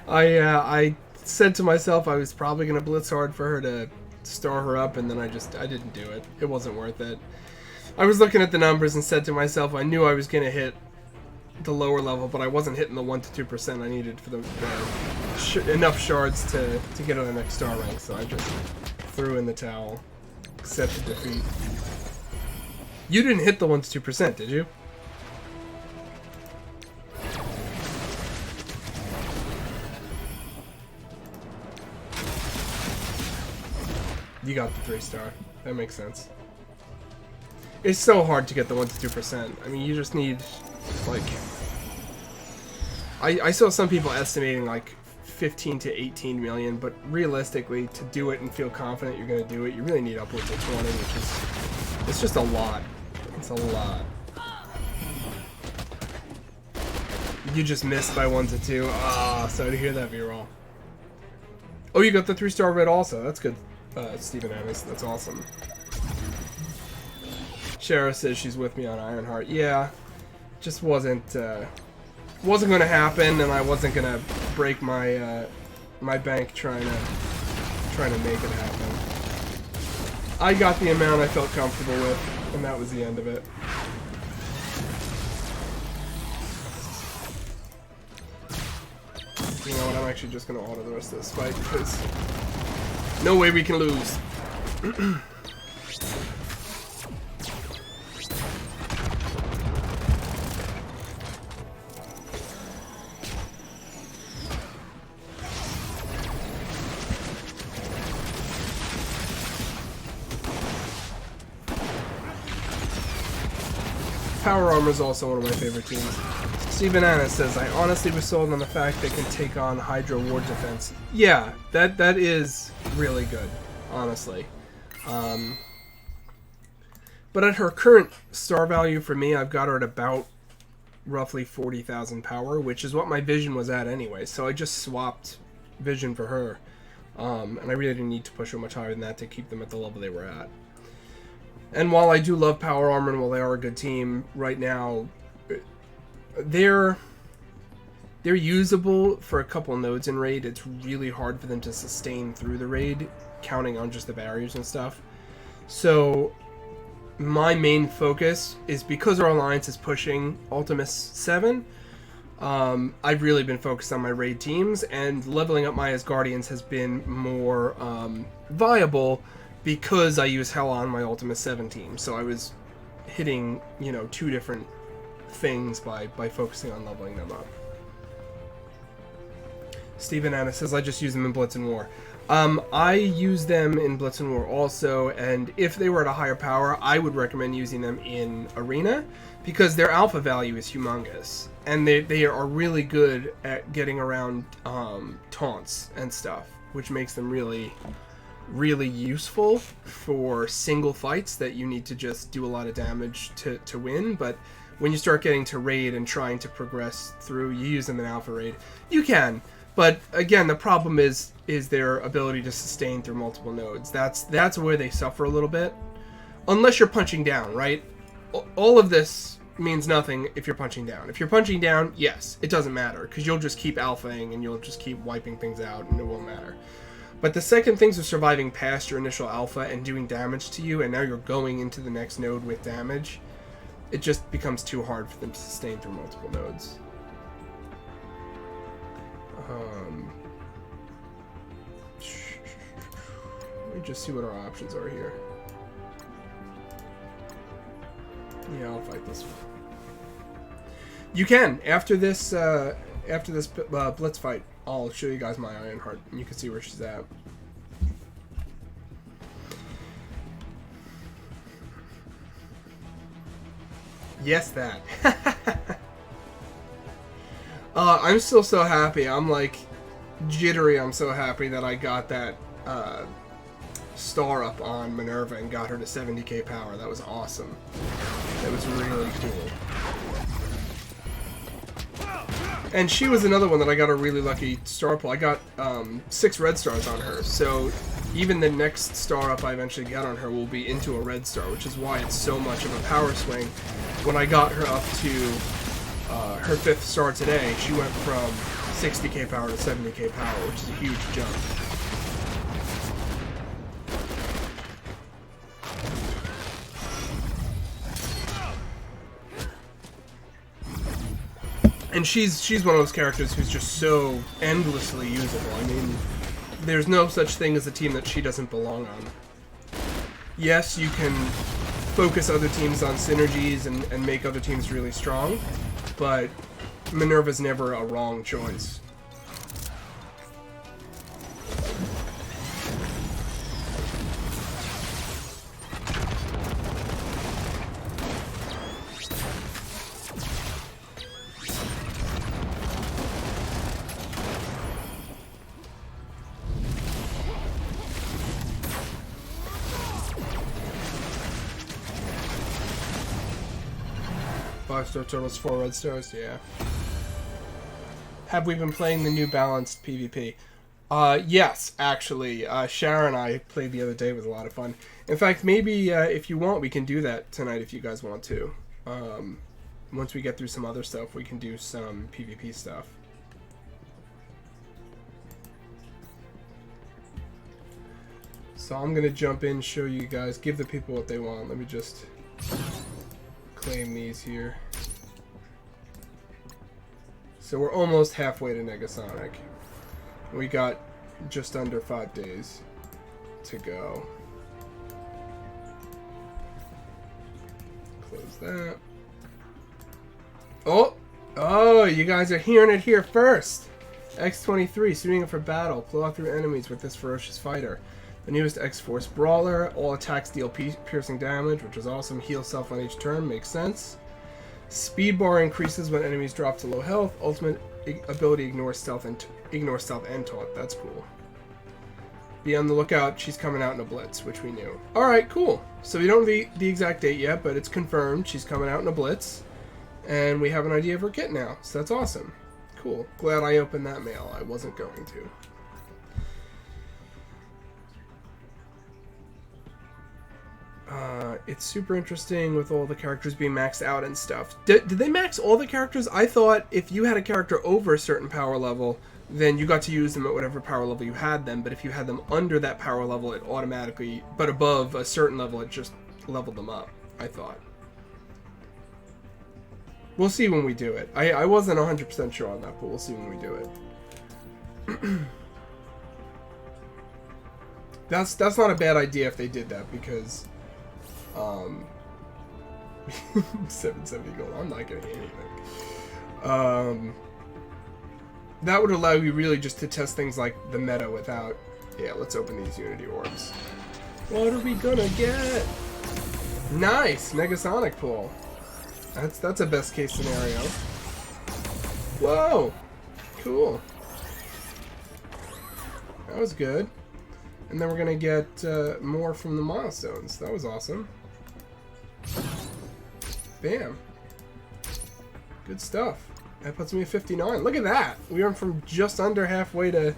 I said to myself I was probably going to blitz hard for her to star her up, and then I didn't do it. It wasn't worth it. I was looking at the numbers and said to myself I knew I was going to hit the lower level, but I wasn't hitting the 1 to 2% I needed for enough shards to get on the next star rank, so I just threw in the towel, accepted defeat. You didn't hit the 1 to 2%, did you? You got the 3-star. That makes sense. It's so hard to get the 1 to 2%. I mean, you just need, like... I saw some people estimating, like, 15 to 18 million, but realistically, to do it and feel confident you're going to do it, you really need upwards of 20, which is... It's just a lot. It's a lot. You just missed by 1 to 2. Ah, sorry to hear that, B-roll. Oh, you got the 3-star red also. That's good, Stephen Amis. That's awesome. Shara says she's with me on Ironheart. Yeah, just wasn't going to happen, and I wasn't going to break my my bank trying to make it happen. I got the amount I felt comfortable with, and that was the end of it. You know what, I'm actually just going to auto the rest of this fight, because no way we can lose. Power Armor is also one of my favorite teams. Stephen Anna says, I honestly was sold on the fact they can take on Hydra Ward Defense. Yeah, that is really good, honestly. But at her current star value for me, I've got her at about roughly 40,000 power, which is what my Vision was at anyway. So I just swapped Vision for her. And I really didn't need to push her much higher than that to keep them at the level they were at. And while I do love Power Armor and while they are a good team, right now, they're usable for a couple nodes in raid. It's really hard for them to sustain through the raid, counting on just the barriers and stuff. So my main focus is, because our alliance is pushing Ultimus 7, I've really been focused on my raid teams, and leveling up my Asgardians has been more viable because I use Hell on my Ultimus 7 team. So I was hitting, you know, 2 different things by focusing on leveling them up. Stephen Anna says, I just use them in Blitz and War. I use them in Blitz and War also, and if they were at a higher power, I would recommend using them in Arena, because their alpha value is humongous, and they are really good at getting around taunts and stuff, which makes them really, really useful for single fights that you need to just do a lot of damage to win. But when you start getting to raid and trying to progress through, you use them in alpha raid. You can, but again, the problem is their ability to sustain through multiple nodes. That's where they suffer a little bit, unless you're punching down, right? All of this means nothing if you're punching down. If you're punching down, yes, it doesn't matter, because you'll just keep alphaing and you'll just keep wiping things out and it won't matter. But the second things are surviving past your initial alpha and doing damage to you, and now you're going into the next node with damage, it just becomes too hard for them to sustain through multiple nodes. Let me just see what our options are here. Yeah, I'll fight this one. You can, after this Blitz fight, I'll show you guys my Ironheart, and you can see where she's at. Yes, that. I'm still so happy. I'm like jittery. I'm so happy that I got that star up on Minerva and got her to 70k power. That was awesome. That was really cool. And she was another one that I got a really lucky star pull. I got 6 red stars on her, so even the next star up I eventually get on her will be into a red star, which is why it's so much of a power swing. When I got her up to her 5th star today, she went from 60k power to 70k power, which is a huge jump. And she's one of those characters who's just so endlessly usable. I mean, there's no such thing as a team that she doesn't belong on. Yes, you can focus other teams on synergies and make other teams really strong, but Minerva's never a wrong choice. Star totals 4 red stars, yeah. Have we been playing the new balanced PvP? Yes, actually. Sharon and I played the other day. It was a lot of fun. In fact, maybe if you want, we can do that tonight if you guys want to. Once we get through some other stuff, we can do some PvP stuff. So I'm going to jump in, show you guys, give the people what they want. Let me just claim these here. So we're almost halfway to Negasonic. We got just under 5 days to go. Close that. Oh, you guys are hearing it here first. X-23, suiting up for battle. Plow through enemies with this ferocious fighter. The newest X-Force brawler. All attacks deal piercing damage, which is awesome. Heal self on each turn, makes sense. Speed bar increases when enemies drop to low health. Ultimate ability ignores stealth and taunt. That's cool. Be on the lookout. She's coming out in a blitz, which we knew. All right, cool. So we don't have the exact date yet, but it's confirmed. She's coming out in a blitz, and we have an idea of her kit now. So that's awesome. Cool. Glad I opened that mail. I wasn't going to. It's super interesting with all the characters being maxed out and stuff. Did they max all the characters? I thought if you had a character over a certain power level, then you got to use them at whatever power level you had them. But if you had them under that power level, it automatically, but above a certain level, it just leveled them up, I thought. We'll see when we do it. I wasn't 100% sure on that, but we'll see when we do it. That's not a bad idea if they did that, because 770 gold. I'm not getting anything. That would allow you really just to test things like the meta without. Yeah, let's open these Unity orbs. What are we gonna get? Nice Negasonic pull. That's a best case scenario. Whoa, cool. That was good. And then we're gonna get more from the milestones. That was awesome. Bam. Good stuff. That puts me at 59. Look at that. We went from just under halfway to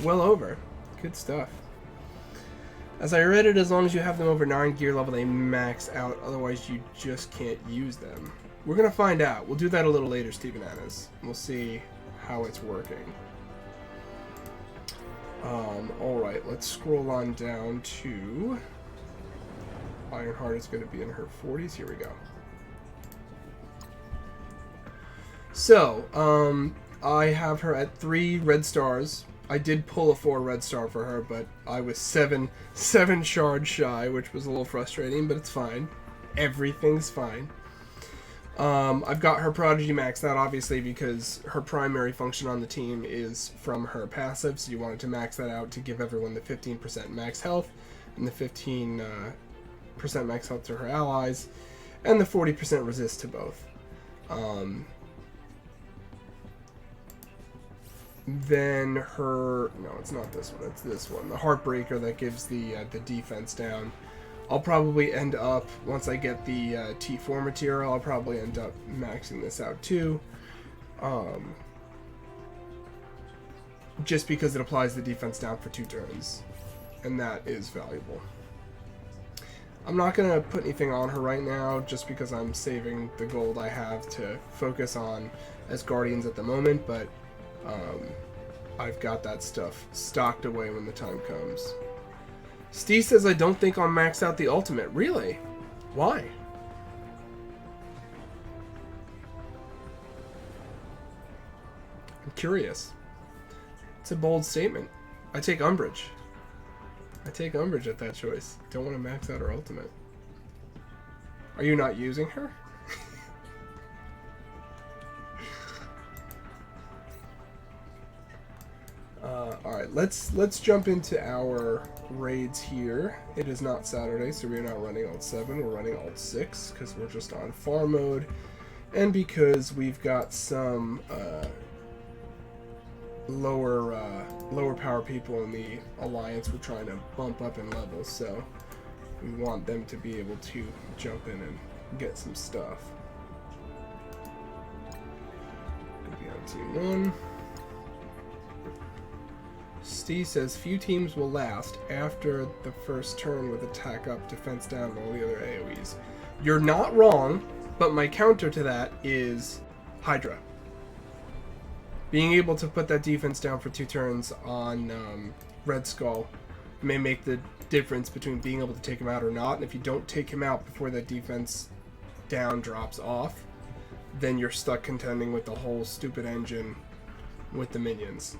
well over. Good stuff. As I read it, as long as you have them over 9 gear level, they max out. Otherwise, you just can't use them. We're gonna find out. We'll do that a little later, Steve Bananas. We'll see how it's working. Alright, let's scroll on down to... Ironheart is going to be in her 40s. Here we go. So, I have her at 3 red stars. I did pull a 4 red star for her, but I was 7 shards shy, which was a little frustrating, but it's fine. Everything's fine. I've got her Prodigy maxed out, obviously, because her primary function on the team is from her passive, so you wanted to max that out to give everyone the 15% max health, and the 15% max health to her allies, and the 40% resist to both. Then her... No, it's not this one, it's this one. The Heartbreaker that gives the defense down. I'll probably end up, once I get the T4 material, I'll probably end up maxing this out too. Just because it applies the defense down for 2 turns. And that is valuable. I'm not going to put anything on her right now, just because I'm saving the gold I have to focus on as Guardians at the moment, but I've got that stuff stocked away when the time comes. Steve says, I don't think I'll max out the ultimate. Really? Why? I'm curious. It's a bold statement. I take umbrage. I take umbrage at that choice. Don't want to max out her ultimate. Are you not using her? Alright, let's jump into our raids here. It is not Saturday, so we're not running Alt 7, we're running Alt 6, because we're just on farm mode, and because we've got some lower power people in the Alliance we're trying to bump up in levels, so we want them to be able to jump in and get some stuff. Gonna be on Team 1. Steve says, few teams will last after the first turn with attack up, defense down, and all the other AoEs. You're not wrong, but my counter to that is Hydra. Being able to put that defense down for 2 turns on Red Skull may make the difference between being able to take him out or not. And if you don't take him out before that defense down drops off, then you're stuck contending with the whole stupid engine with the minions.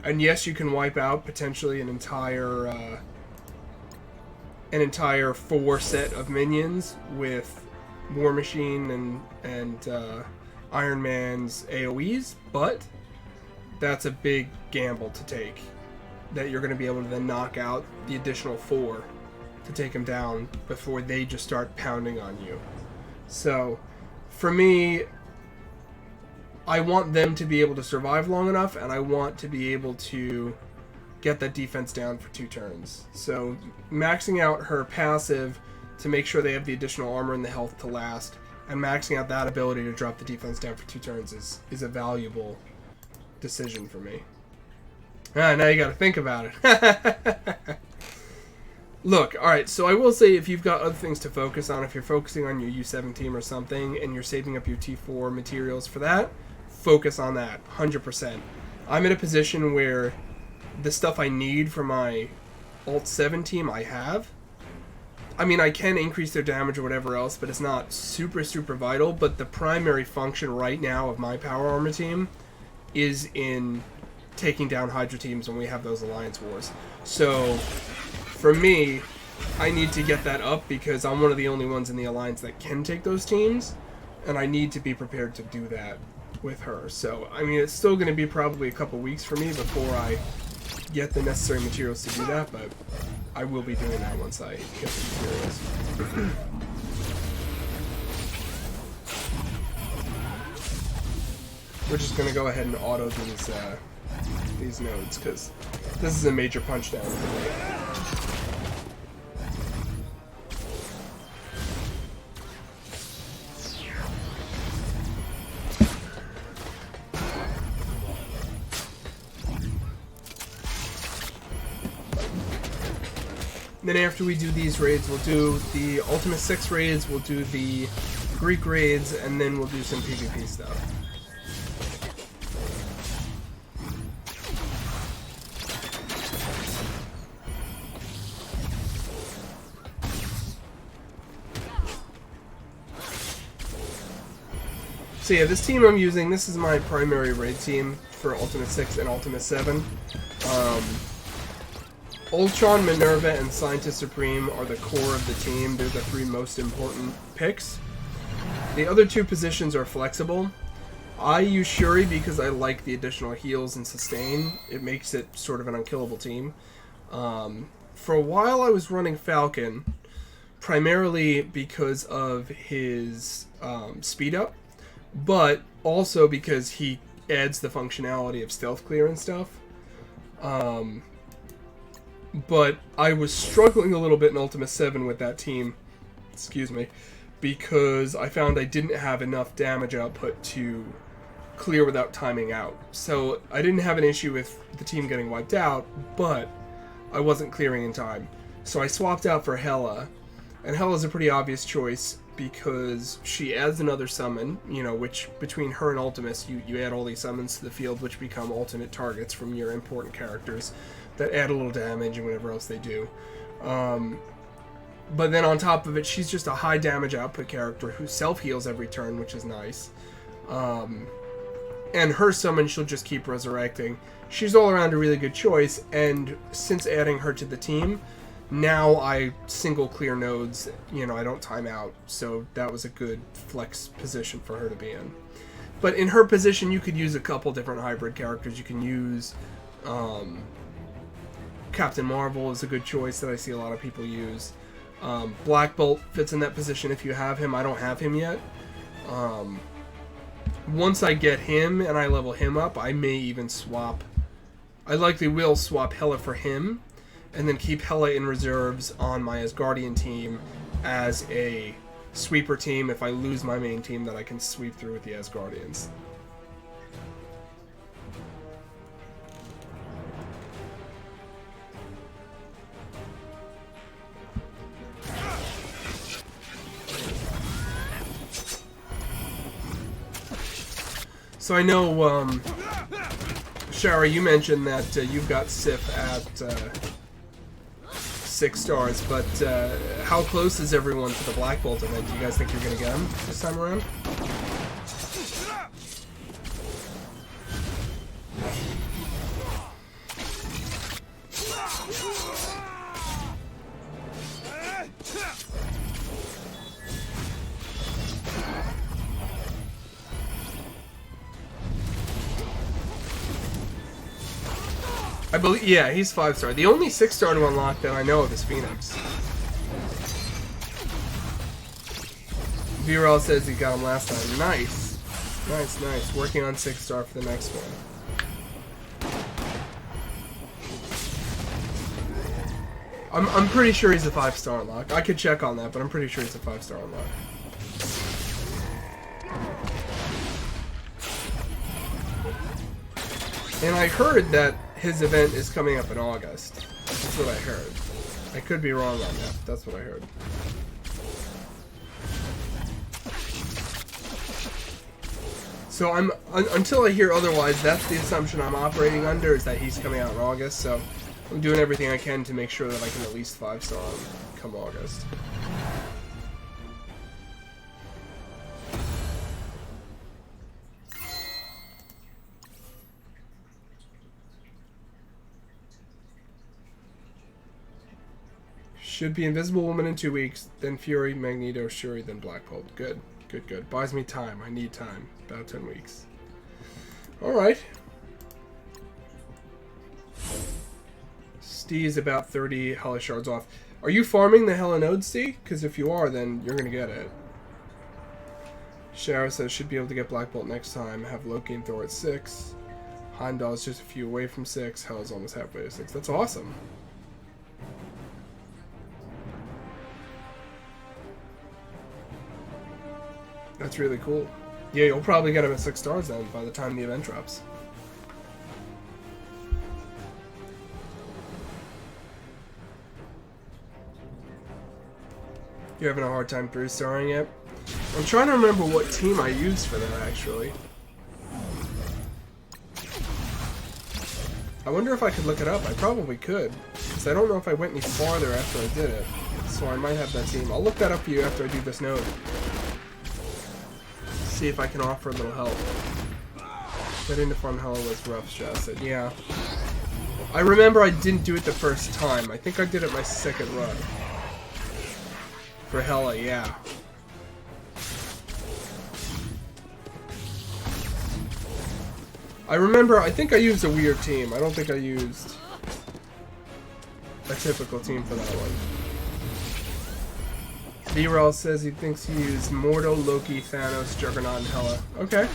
And yes, you can wipe out potentially an entire 4 set of minions with War Machine and Iron Man's AoEs, but that's a big gamble to take. That you're going to be able to then knock out the additional 4 to take them down before they just start pounding on you. So, for me, I want them to be able to survive long enough, and I want to be able to get that defense down for 2 turns. So, maxing out her passive to make sure they have the additional armor and the health to last, and maxing out that ability to drop the defense down for 2 turns is a valuable decision for me. Now you gotta think about it. Look, alright, so I will say if you've got other things to focus on, if you're focusing on your U7 team or something, and you're saving up your T4 materials for that, focus on that, 100%. I'm in a position where the stuff I need for my Alt 7 team I have. I mean, I can increase their damage or whatever else, but it's not super, super vital. But the primary function right now of my Power Armor team is in taking down Hydra teams when we have those alliance wars. So, for me, I need to get that up because I'm one of the only ones in the alliance that can take those teams, and I need to be prepared to do that with her. So, I mean, it's still going to be probably a couple weeks for me before I get the necessary materials to do that, but I will be doing that once I get the materials. We're just going to go ahead and auto these nodes, because this is a major punch down for me. Then after we do these raids, we'll do the Ultimate 6 raids, we'll do the Greek raids, and then we'll do some PvP stuff. So yeah, this team I'm using, this is my primary raid team for Ultimate 6 and Ultimate 7. Ultron, Minerva, and Scientist Supreme are the core of the team. They're the 3 most important picks. The other 2 positions are flexible. I use Shuri because I like the additional heals and sustain. It makes it sort of an unkillable team. For a while I was running Falcon, primarily because of his speed up, but also because he adds the functionality of stealth clear and stuff. But I was struggling a little bit in Ultimate 7 with that team, excuse me, because I found I didn't have enough damage output to clear without timing out. So I didn't have an issue with the team getting wiped out, but I wasn't clearing in time. So I swapped out for Hela, and Hela's a pretty obvious choice because she adds another summon, you know, which between her and Ultimus, you add all these summons to the field which become alternate targets from your important characters that add a little damage and whatever else they do. But then on top of it, she's just a high damage output character who self-heals every turn, which is nice. And her summon she'll just keep resurrecting. She's all around a really good choice, and since adding her to the team, now I single clear nodes, you know, I don't time out, so that was a good flex position for her to be in. But in her position, you could use a couple different hybrid characters. You can use Captain Marvel is a good choice that I see a lot of people use. Black Bolt fits in that position if you have him. I don't have him yet. Once I get him and I level him up, I may even swap. I likely will swap Hela for him, and then keep Hela in reserves on my Asgardian team as a sweeper team if I lose my main team that I can sweep through with the Asgardians. So I know, Shara, you mentioned that you've got Sif at 6 stars, but how close is everyone to the Black Bolt event? Do you guys think you're going to get him this time around? I believe, yeah, he's 5-star. The only 6-star to unlock that I know of is Phoenix. VRL says he got him last time. Nice. Nice, nice. Working on 6-star for the next one. I'm pretty sure he's a 5-star unlock. I could check on that, but I'm pretty sure he's a 5-star unlock. And I heard that his event is coming up in August. That's what I heard. I could be wrong on that. That's what I heard. So I'm until I hear otherwise, that's the assumption I'm operating under, is that he's coming out in August. So I'm doing everything I can to make sure that I can at least 5-star him come August. Should be Invisible Woman in 2 weeks, then Fury, Magneto, Shuri, then Black Bolt. Good, good, good. Buys me time. I need time. About 10 weeks. Alright. Steve's about 30 Hella Shards off. Are you farming the Hella Node, Steve? Because if you are, then you're going to get it. Shara says should be able to get Black Bolt next time. Have Loki and Thor at 6. Heimdall's just a few away from 6. Hella's almost halfway to 6. That's awesome. That's really cool. Yeah, you'll probably get him at 6 stars then by the time the event drops. You having a hard time 3-starring it? I'm trying to remember what team I used for that, actually. I wonder if I could look it up. I probably could, because I don't know if I went any farther after I did it. So I might have that team. I'll look that up for you after I do this node. See if I can offer a little help. Getting to farm Hella was rough, Jess said. Yeah. I remember I didn't do it the first time. I think I did it my second run. For Hella, yeah. I remember, I think I used a weird team. I don't think I used a typical team for that one. B-Roll says he thinks he used Mortal, Loki, Thanos, Juggernaut, and Hela. Okay.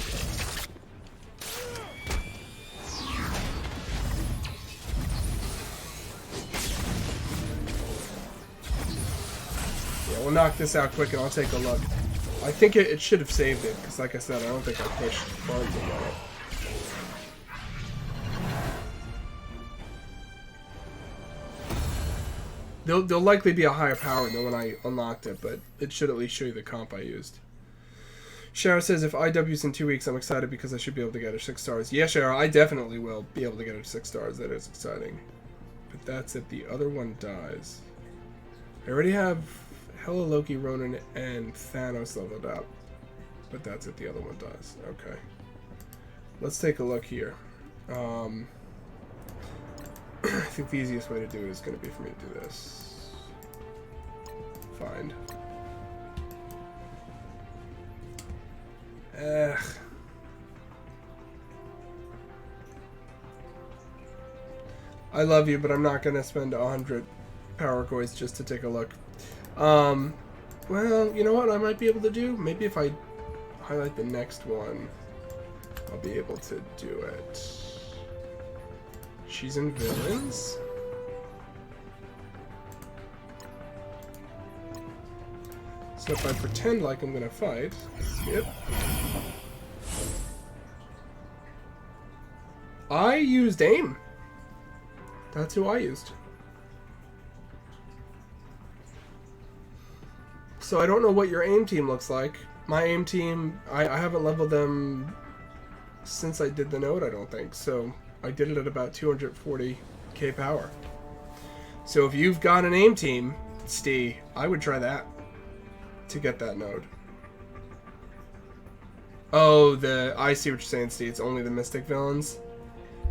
Yeah, we'll knock this out quick and I'll take a look. I think it should have saved it, because like I said, I don't think I pushed funds to get it. There'll likely be a higher power than when I unlocked it, but it should at least show you the comp I used. Shara says, if IW's in 2 weeks, I'm excited because I should be able to get her 6 stars. Yeah, Shara, I definitely will be able to get her 6 stars. That is exciting. But that's it. The other one dies. I already have Hela, Loki, Ronan, and Thanos leveled up. But that's it. The other one dies. Okay. Let's take a look here. I think the easiest way to do it is going to be for me to do this. Find. I love you, but I'm not going to spend 100 power coins just to take a look. Well, you know what I might be able to do? Maybe if I highlight the next one, I'll be able to do it. She's in villains. So if I pretend like I'm gonna fight, skip. I used aim. That's who I used. So I don't know what your aim team looks like. My aim team, I haven't leveled them since I did the node, I don't think. So I did it at about 240k power. So if you've got an aim team, Steve, I would try that to get that node. Oh, I see what you're saying, Steve. It's only the Mystic villains.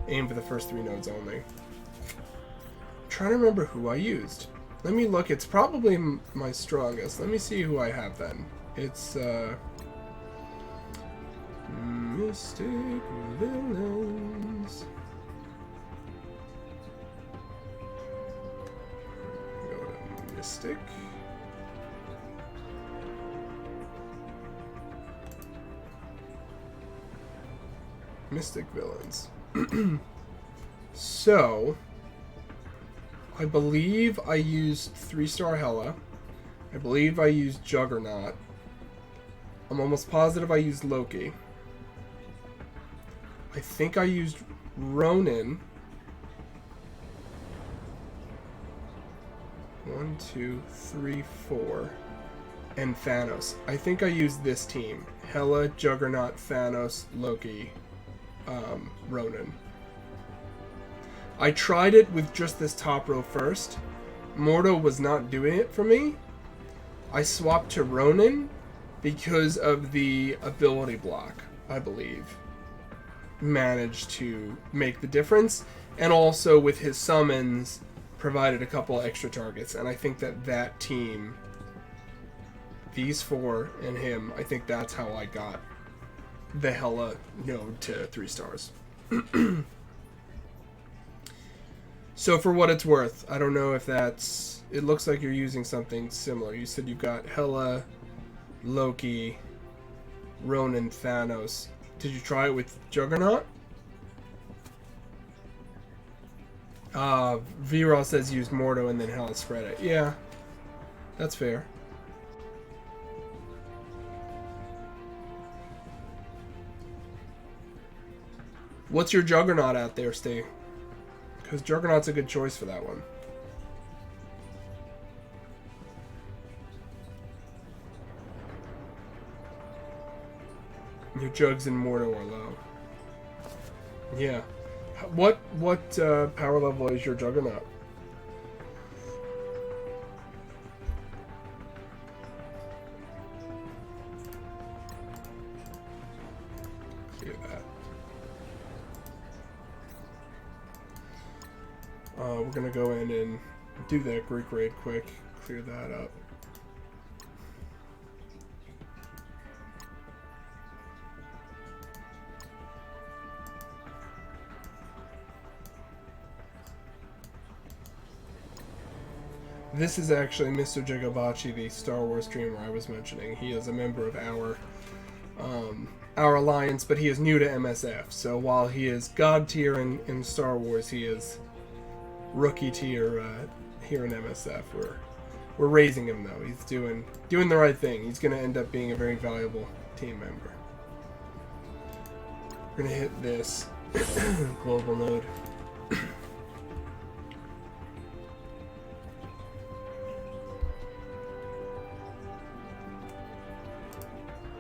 Aim for the first 3 nodes only. I'm trying to remember who I used. Let me look. It's probably my strongest. Let me see who I have then. It's Mystic villains. Go to Mystic. Mystic villains. So, I believe I used 3-star Hela. I believe I used Juggernaut. I'm almost positive I used Loki. I think I used Ronin. 1, 2, 3, 4. And Thanos. I think I used this team. Hela, Juggernaut, Thanos, Loki, Ronin. I tried it with just this top row first. Mordo was not doing it for me. I swapped to Ronin because of the ability block, I believe. Managed to make the difference. And also with his summons, provided a couple extra targets. And I think that team, these 4 and him, I think that's how I got the Hela node to 3 stars. So for what it's worth, I don't know if that's... It looks like you're using something similar. You said you've got Hela, Loki, Ronin, Thanos. Did you try it with Juggernaut? V-Raw says use Mordo and then Hela spread it. Yeah, that's fair. What's your Juggernaut out there, Steve? Because Juggernaut's a good choice for that one. Your Jugs and Mordo are low. Yeah. What power level is your Juggernaut? Clear that. We're gonna go in and do that Greek raid quick. Clear that up. This is actually Mr. Jigabachi, the Star Wars streamer I was mentioning. He is a member of our alliance, but he is new to MSF. So while he is God tier in Star Wars, he is rookie tier here in MSF. We're raising him though. He's doing the right thing. He's going to end up being a very valuable team member. We're going to hit this global node.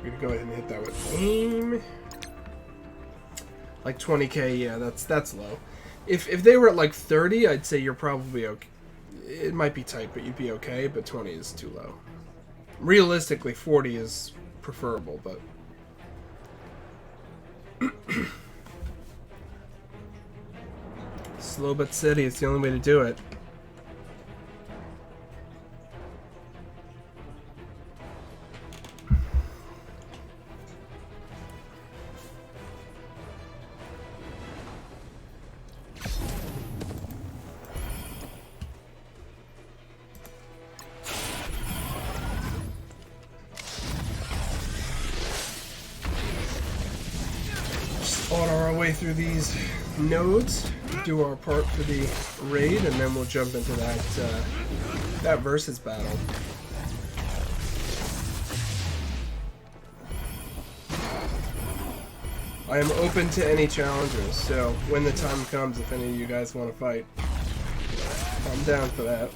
We're gonna go ahead and hit that with aim. Like 20k, yeah, that's low. If they were at like 30, I'd say you're probably okay. It might be tight, but you'd be okay. But 20 is too low. Realistically, 40 is preferable, but slow but steady. It's the only way to do it. Through these nodes, do our part for the raid, and then we'll jump into that versus battle. I am open to any challengers, so when the time comes, if any of you guys want to fight, I'm down for that.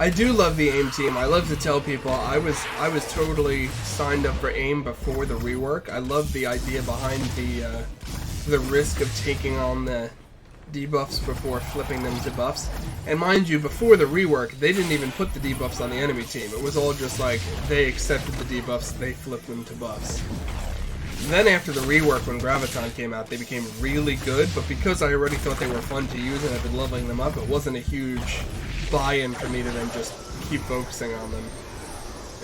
I do love the AIM team. I love to tell people I was totally signed up for AIM before the rework. I love the idea behind the risk of taking on the debuffs before flipping them to buffs. And mind you, before the rework, they didn't even put the debuffs on the enemy team. It was all just like they accepted the debuffs, they flipped them to buffs. Then after the rework, when Graviton came out, they became really good, but because I already thought they were fun to use and I've been leveling them up, it wasn't a huge buy-in for me to then just keep focusing on them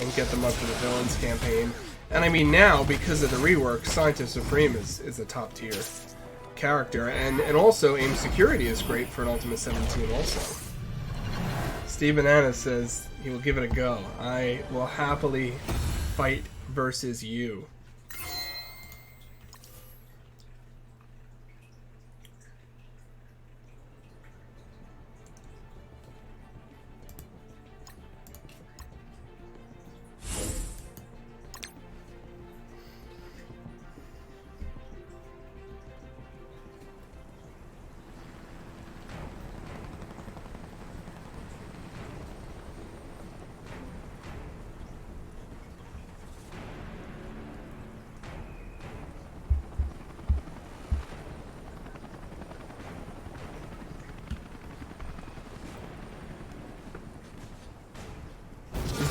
and get them up to the villains campaign. And I mean now, because of the rework, Scientist Supreme is a top tier character, and also AIM security is great for an Ultimate 17 also. Steve Banana says he will give it a go. I will happily fight versus you.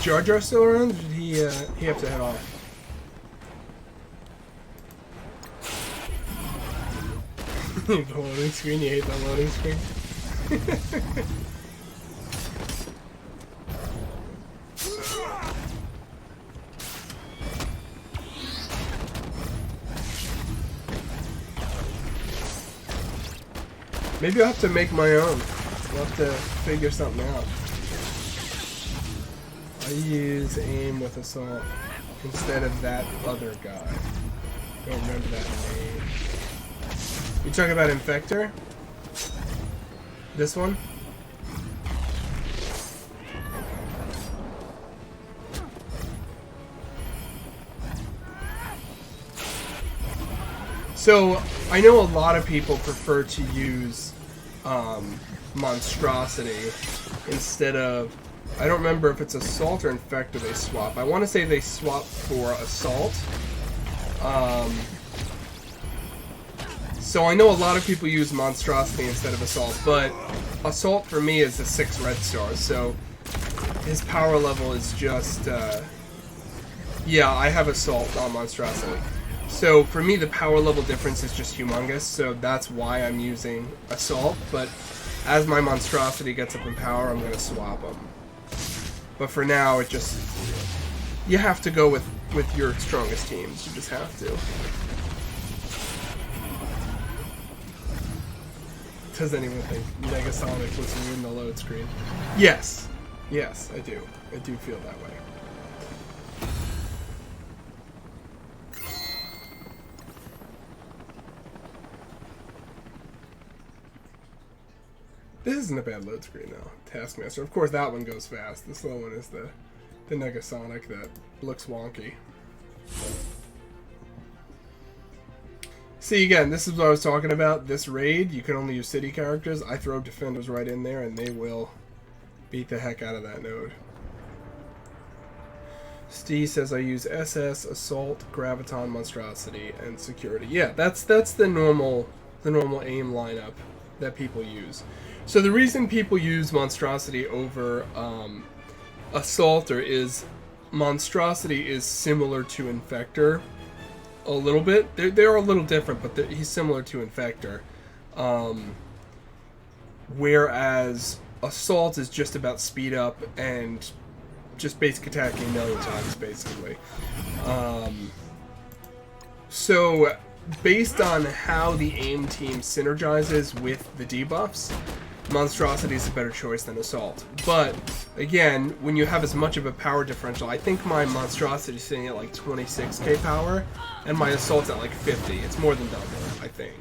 Jar Jar still around? Or did he have to head off? The loading screen? You hate that loading screen? Maybe I'll have to make my own. I'll have to figure something out. I use AIM with Assault instead of that other guy. Don't remember that name. You talking about Infector? This one? So, I know a lot of people prefer to use Monstrosity instead of... I don't remember if it's Assault or Infector they swap. I want to say they swap for Assault. So I know a lot of people use Monstrosity instead of Assault, but Assault for me is the 6 red stars, so his power level is just... yeah, I have Assault on Monstrosity. So for me the power level difference is just humongous, so that's why I'm using Assault, but as my Monstrosity gets up in power, I'm going to swap them. But for now, it just... you have to go with your strongest teams. You just have to. Does anyone think Negasonic was ruin the load screen? Yes. Yes, I do. I do feel that way. This isn't a bad load screen, though. Taskmaster. Of course, that one goes fast. The slow one is the Negasonic that looks wonky. See, again, this is what I was talking about. This raid, you can only use city characters. I throw defenders right in there, and they will beat the heck out of that node. Steve says I use SS, Assault, Graviton, Monstrosity, and Security. Yeah, that's the normal AIM lineup that people use. So the reason people use Monstrosity over Assaulter is Monstrosity is similar to Infector a little bit. They're a little different, but he's similar to Infector. Whereas Assault is just about speed up and just basic attacking a million times, basically. So based on how the AIM team synergizes with the debuffs, Monstrosity is a better choice than Assault. But, again, when you have as much of a power differential, I think my Monstrosity is sitting at like 26k power, and my Assault's at like 50. It's more than double, I think.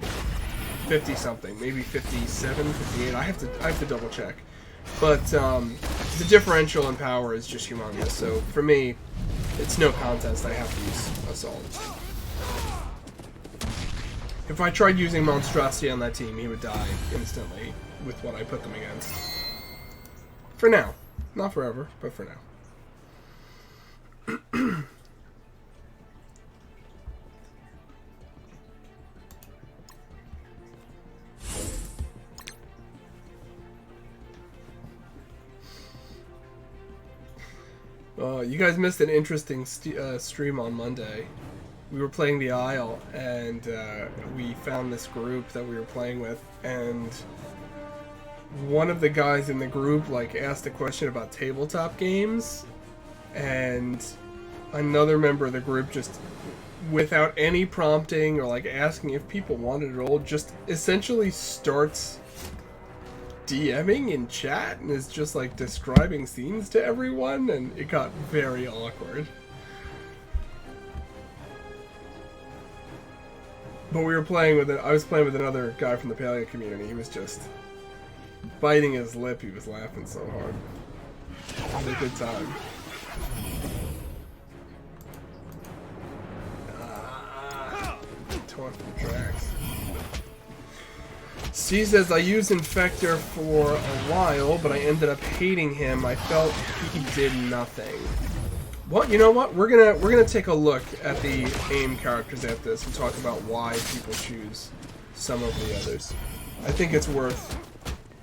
50 something, maybe 57, 58. I have to double check. But the differential in power is just humongous. So for me, it's no contest. I have to use Assault. If I tried using Monstrosity on that team, he would die instantly with what I put them against. For now. Not forever, but for now. You guys missed an interesting stream on Monday. We were playing the Isle, and we found this group that we were playing with, and one of the guys in the group like asked a question about tabletop games, and another member of the group just, without any prompting or like asking if people wanted it all, just essentially starts DMing in chat and is just like describing scenes to everyone, and it got very awkward. But we were playing with I was playing with another guy from the Paleo community. He was just biting his lip. He was laughing so hard. It was a good time. Torn from tracks. C says, I used Infector for a while, but I ended up hating him. I felt he did nothing. Well, you know what? We're gonna take a look at the AIM characters after this and talk about why people choose some of the others. I think it's worth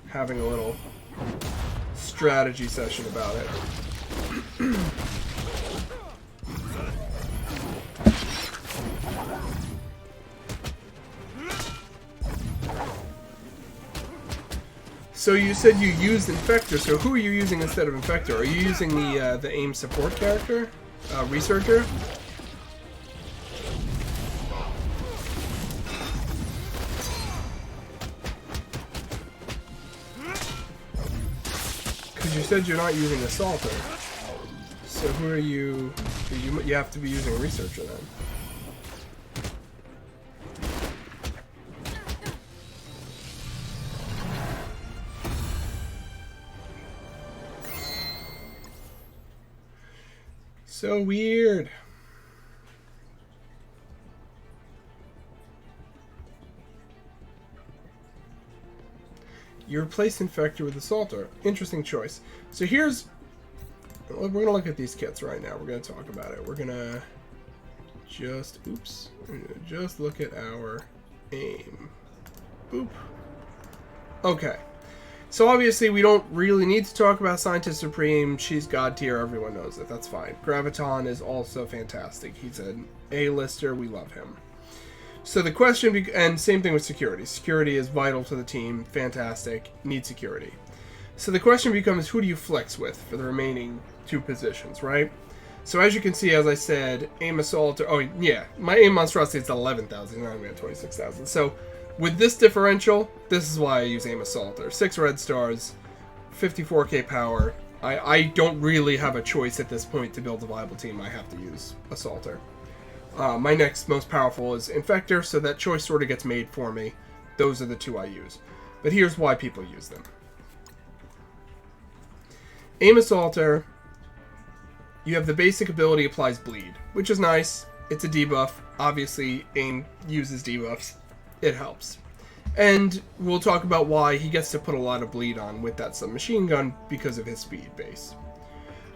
having a little strategy session about it. So you said you used Infector, so who are you using instead of Infector? Are you using the AIM support character? Researcher? Because you said you're not using Assaulter. So who are you... You have to be using a Researcher then. So weird. You replace Infector with Assaulter. Interesting choice. So here's... We're going to look at these kits right now. We're going to talk about it. We're going to just... Oops. We're gonna just look at our AIM. Boop. Okay. So obviously we don't really need to talk about Scientist Supreme. She's God tier. Everyone knows it. That's fine. Graviton is also fantastic. He's an A-lister. We love him. So the question... And same thing with security. Security is vital to the team. Fantastic. Need security. So the question becomes, who do you flex with for the remaining two positions, right? So as you can see, as I said, AIM Assaulter... Oh, yeah. My AIM Monstrosity is 11,000. Now I'm at 26,000. So... With this differential, this is why I use AIM Assaulter. 6 red stars, 54k power. I don't really have a choice at this point to build a viable team. I have to use Assaulter. My next most powerful is Infector, so that choice sort of gets made for me. Those are the two I use. But here's why people use them. AIM Assaulter, you have the basic ability applies bleed, which is nice. It's a debuff. Obviously, AIM uses debuffs. It helps. And we'll talk about why he gets to put a lot of bleed on with that submachine gun because of his speed base.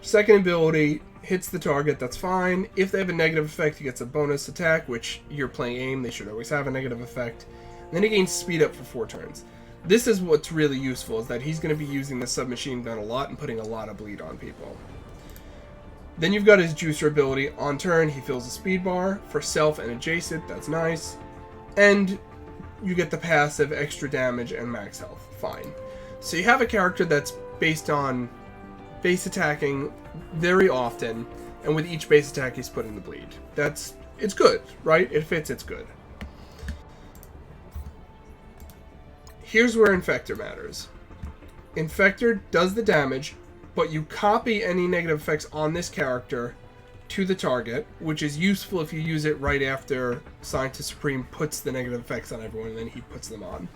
Second ability, hits the target, that's fine. If they have a negative effect, he gets a bonus attack, which you're playing AIM, they should always have a negative effect. And then he gains speed up for 4 turns. This is what's really useful, is that he's going to be using the submachine gun a lot and putting a lot of bleed on people. Then you've got his Juicer ability. On turn, he fills a speed bar for self and adjacent, that's nice. And you get the passive extra damage and max health. Fine. So you have a character that's based on base attacking very often, and with each base attack he's putting the bleed. It's good, right? It fits, it's good. Here's where Infector matters. Infector does the damage, but you copy any negative effects on this character to the target, which is useful if you use it right after Scientist Supreme puts the negative effects on everyone, and then he puts them on.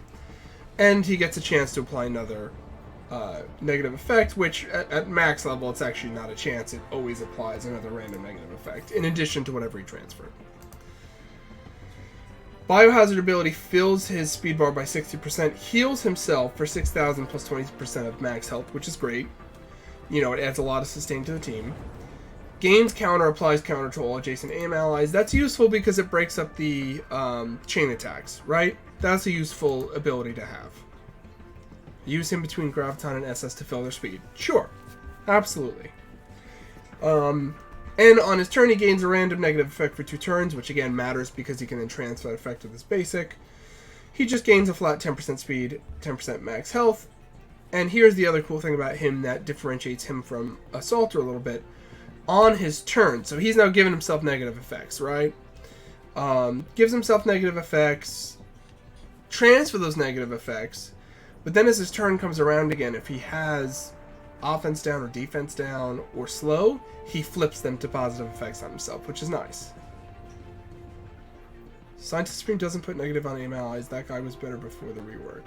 And he gets a chance to apply another negative effect, which at max level, it's actually not a chance. It always applies another random negative effect, in addition to whatever he transferred. Biohazard ability fills his speed bar by 60%, heals himself for 6,000 plus 20% of max health, which is great. you know, it adds a lot of sustain to the team. Gains counter, applies counter to all adjacent aim allies. That's useful because it breaks up the chain attacks, right? That's a useful ability to have. Use him between Graviton and SS to fill their speed. Sure. Absolutely. And on his turn, he gains a random negative effect for 2 turns, which again matters because he can then transfer that effect with his basic. He just gains a flat 10% speed, 10% max health. And here's the other cool thing about him that differentiates him from Assaulter a little bit. On his turn, so he's now giving himself negative effects, right? Gives himself negative effects, transfer those negative effects, but then as his turn comes around again, if he has offense down or defense down or slow, he flips them to positive effects on himself, which is nice. Scientist Supreme doesn't put negative on aim allies. That guy was better before the rework.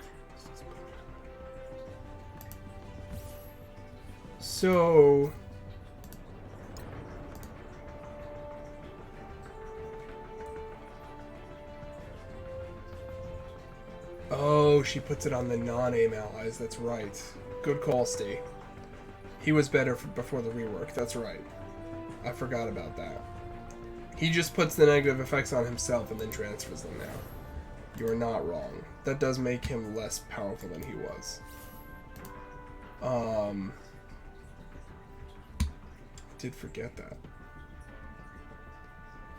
So... oh, she puts it on the non-aim allies. That's right. Good call, Steve. He was better before the rework. That's right. I forgot about that. He just puts the negative effects on himself and then transfers them now. You are not wrong. That does make him less powerful than he was. Did forget that.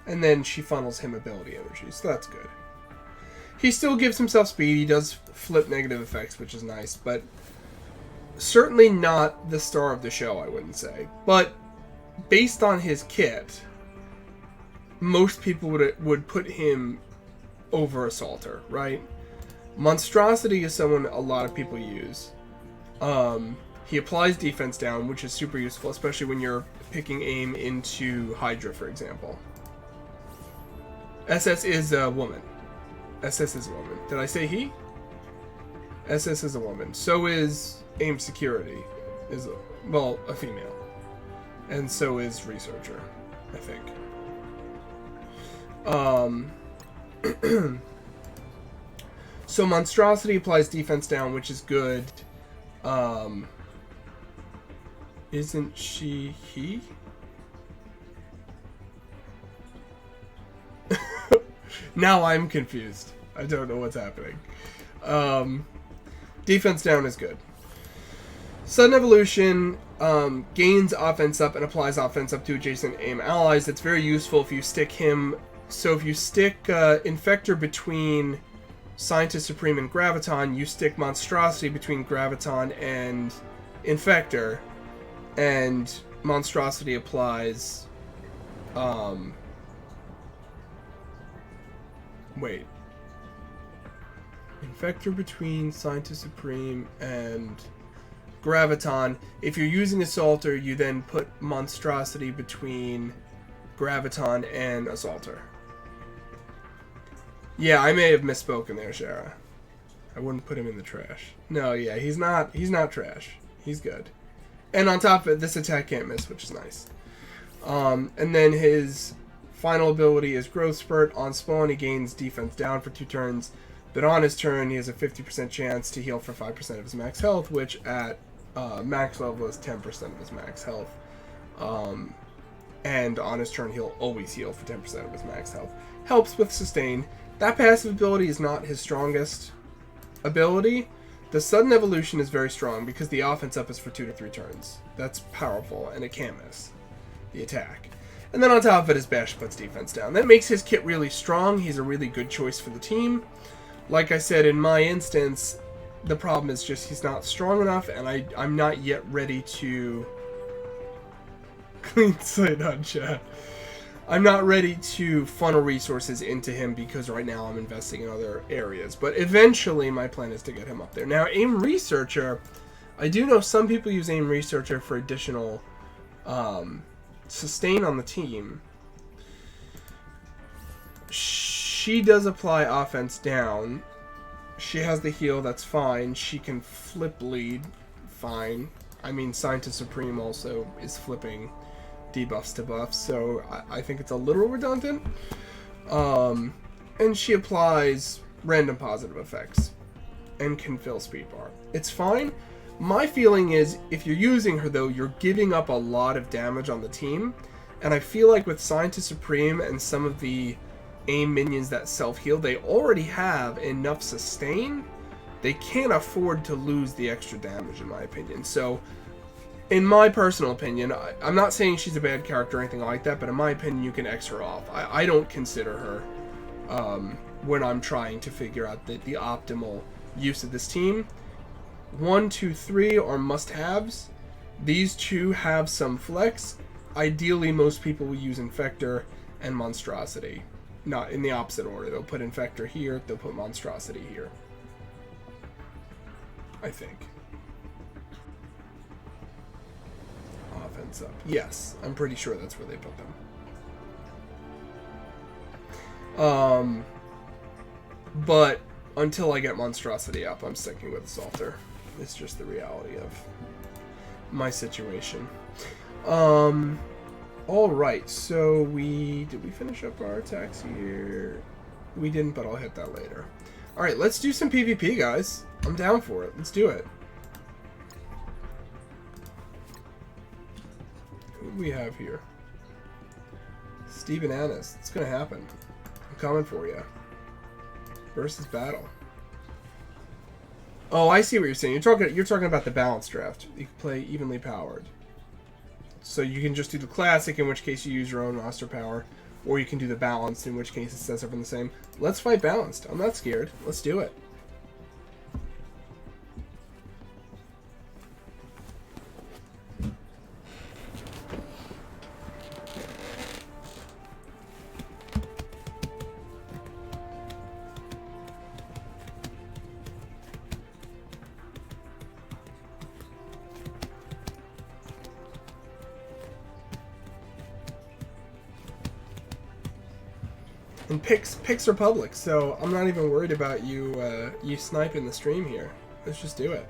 And then she funnels him ability energy, so that's good. He still gives himself speed. He does flip negative effects, which is nice, but certainly not the star of the show, I wouldn't say. But based on his kit, most people would put him over Assaulter, right? Monstrosity is someone a lot of people use. He applies defense down, which is super useful, especially when you're picking aim into Hydra, for example. SS is a woman. SS is a woman. Did I say he? SS is a woman. So is aim security. Is a female. And so is researcher, I think. So monstrosity applies defense down, which is good. Isn't she he? Now I'm confused. I don't know what's happening. Defense down is good. Sudden Evolution gains offense up and applies offense up to adjacent aim allies. It's very useful if you stick him. So if you stick Infector between Scientist Supreme and Graviton, you stick Monstrosity between Graviton and Infector, and Monstrosity applies... wait. Infector between Scientist Supreme and Graviton. If you're using Assaulter, you then put Monstrosity between Graviton and Assaulter. Yeah, I may have misspoken there, Shara. I wouldn't put him in the trash. No, yeah, he's not trash. He's good. And on top of it, this attack can't miss, which is nice. And then his final ability is Growth Spurt. On spawn, he gains defense down for 2 turns. But on his turn, he has a 50% chance to heal for 5% of his max health, which at max level is 10% of his max health. And on his turn, he'll always heal for 10% of his max health. Helps with sustain. That passive ability is not his strongest ability. The sudden evolution is very strong because the offense up is for 2 to 3 turns. That's powerful, and it can't miss the attack. And then on top of it, his bash puts defense down. That makes his kit really strong. He's a really good choice for the team. Like I said, in my instance, the problem is just he's not strong enough, and I'm not yet ready to... Clean slate on chat. I'm not ready to funnel resources into him because right now I'm investing in other areas. But eventually my plan is to get him up there. Now, Aim Researcher, I do know some people use Aim Researcher for additional sustain on the team. She does apply offense down. She has the heal, that's fine. She can flip lead, fine. I mean, Scientist Supreme also is flipping debuffs to buffs, so I think it's a little redundant. And she applies random positive effects and can fill speed bar. It's fine. My feeling is, if you're using her, though, you're giving up a lot of damage on the team. And I feel like with Scientist Supreme and some of the AIM minions that self-heal, they already have enough sustain. They can't afford to lose the extra damage, in my opinion. So, in my personal opinion, I'm not saying she's a bad character or anything like that, but in my opinion, you can X her off. I don't consider her when I'm trying to figure out the optimal use of this team. 1, 2, 3 are must-haves. These two have some flex. Ideally, most people will use Infector and Monstrosity. Not in the opposite order. They'll put Infector here, they'll put Monstrosity here. I think. Offense up. Yes, I'm pretty sure that's where they put them. But until I get Monstrosity up, I'm sticking with Assaulter. It's just the reality of my situation. Alright, so did we finish up our attacks here? We didn't, but I'll hit that later. Alright, let's do some PvP, guys. I'm down for it. Let's do it. Who do we have here? Steven Annis. It's gonna happen. I'm coming for you. Versus battle. Oh, I see what you're saying. You're talking about the balance draft. You can play evenly powered. So you can just do the classic, in which case you use your own roster power, or you can do the balanced, in which case it sets everything the same. Let's fight balanced. I'm not scared. Let's do it. And picks are public, so I'm not even worried about you you sniping the stream here. Let's just do it.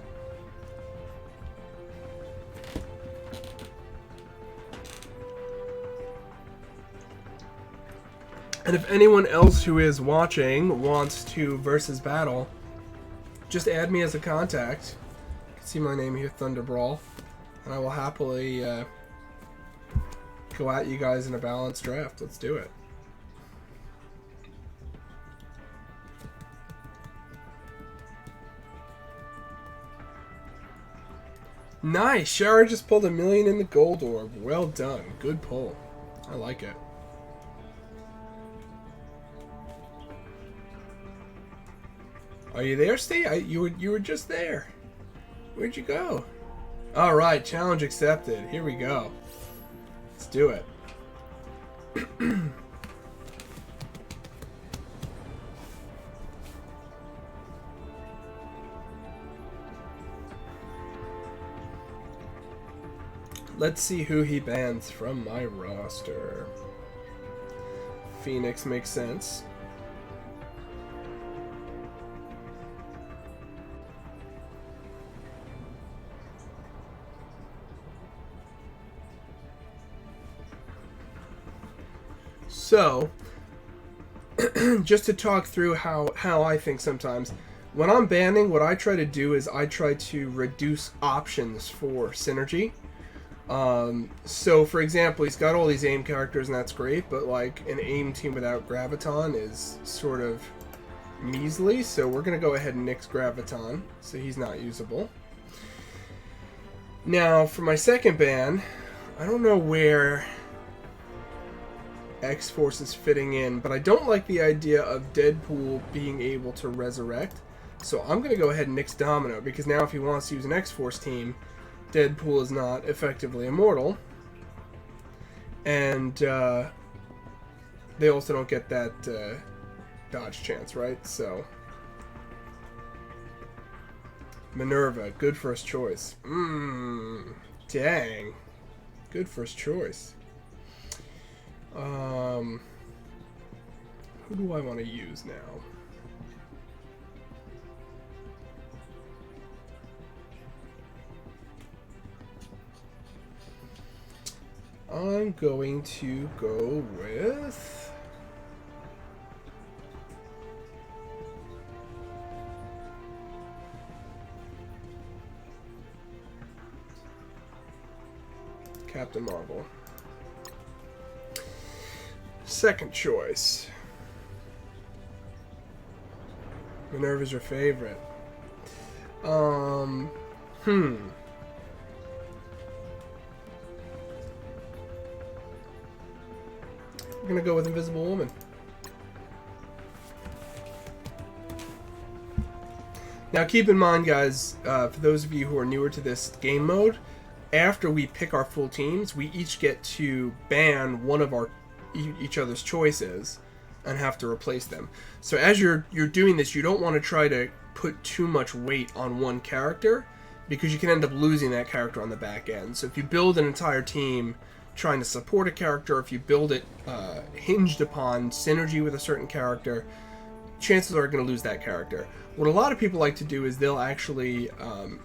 And if anyone else who is watching wants to versus battle, just add me as a contact. You can see my name here, Thunder Brawl, and I will happily go at you guys in a balanced draft. Let's do it. Nice! Shara just pulled $1 million in the gold orb. Well done. Good pull. I like it. Are you there, Steve? You were just there. Where'd you go? Alright, challenge accepted. Here we go. Let's do it. Let's see who he bans from my roster. Phoenix makes sense. So, just to talk through how I think sometimes, when I'm banning, what I try to do is I try to reduce options for synergy. So for example, he's got all these AIM characters and that's great, but like an AIM team without Graviton is sort of measly, so we're going to go ahead and nix Graviton, so he's not usable. Now, for my second ban, I don't know where X-Force is fitting in, but I don't like the idea of Deadpool being able to resurrect, so I'm going to go ahead and nix Domino, because now if he wants to use an X-Force team, Deadpool is not effectively immortal, and they also don't get that dodge chance, right? So Minerva, good first choice. Dang, good first choice. Who do I want to use now? I'm going to go with... Captain Marvel. Second choice. Minerva's your favorite. We're gonna go with Invisible Woman. Now keep in mind, guys, for those of you who are newer to this game mode, after we pick our full teams, we each get to ban one of our each other's choices and have to replace them. So as you're doing this, you don't want to try to put too much weight on one character, because you can end up losing that character on the back end. So if you build an entire team trying to support a character, if you build it hinged upon synergy with a certain character, chances are going to lose that character. What a lot of people like to do is they'll actually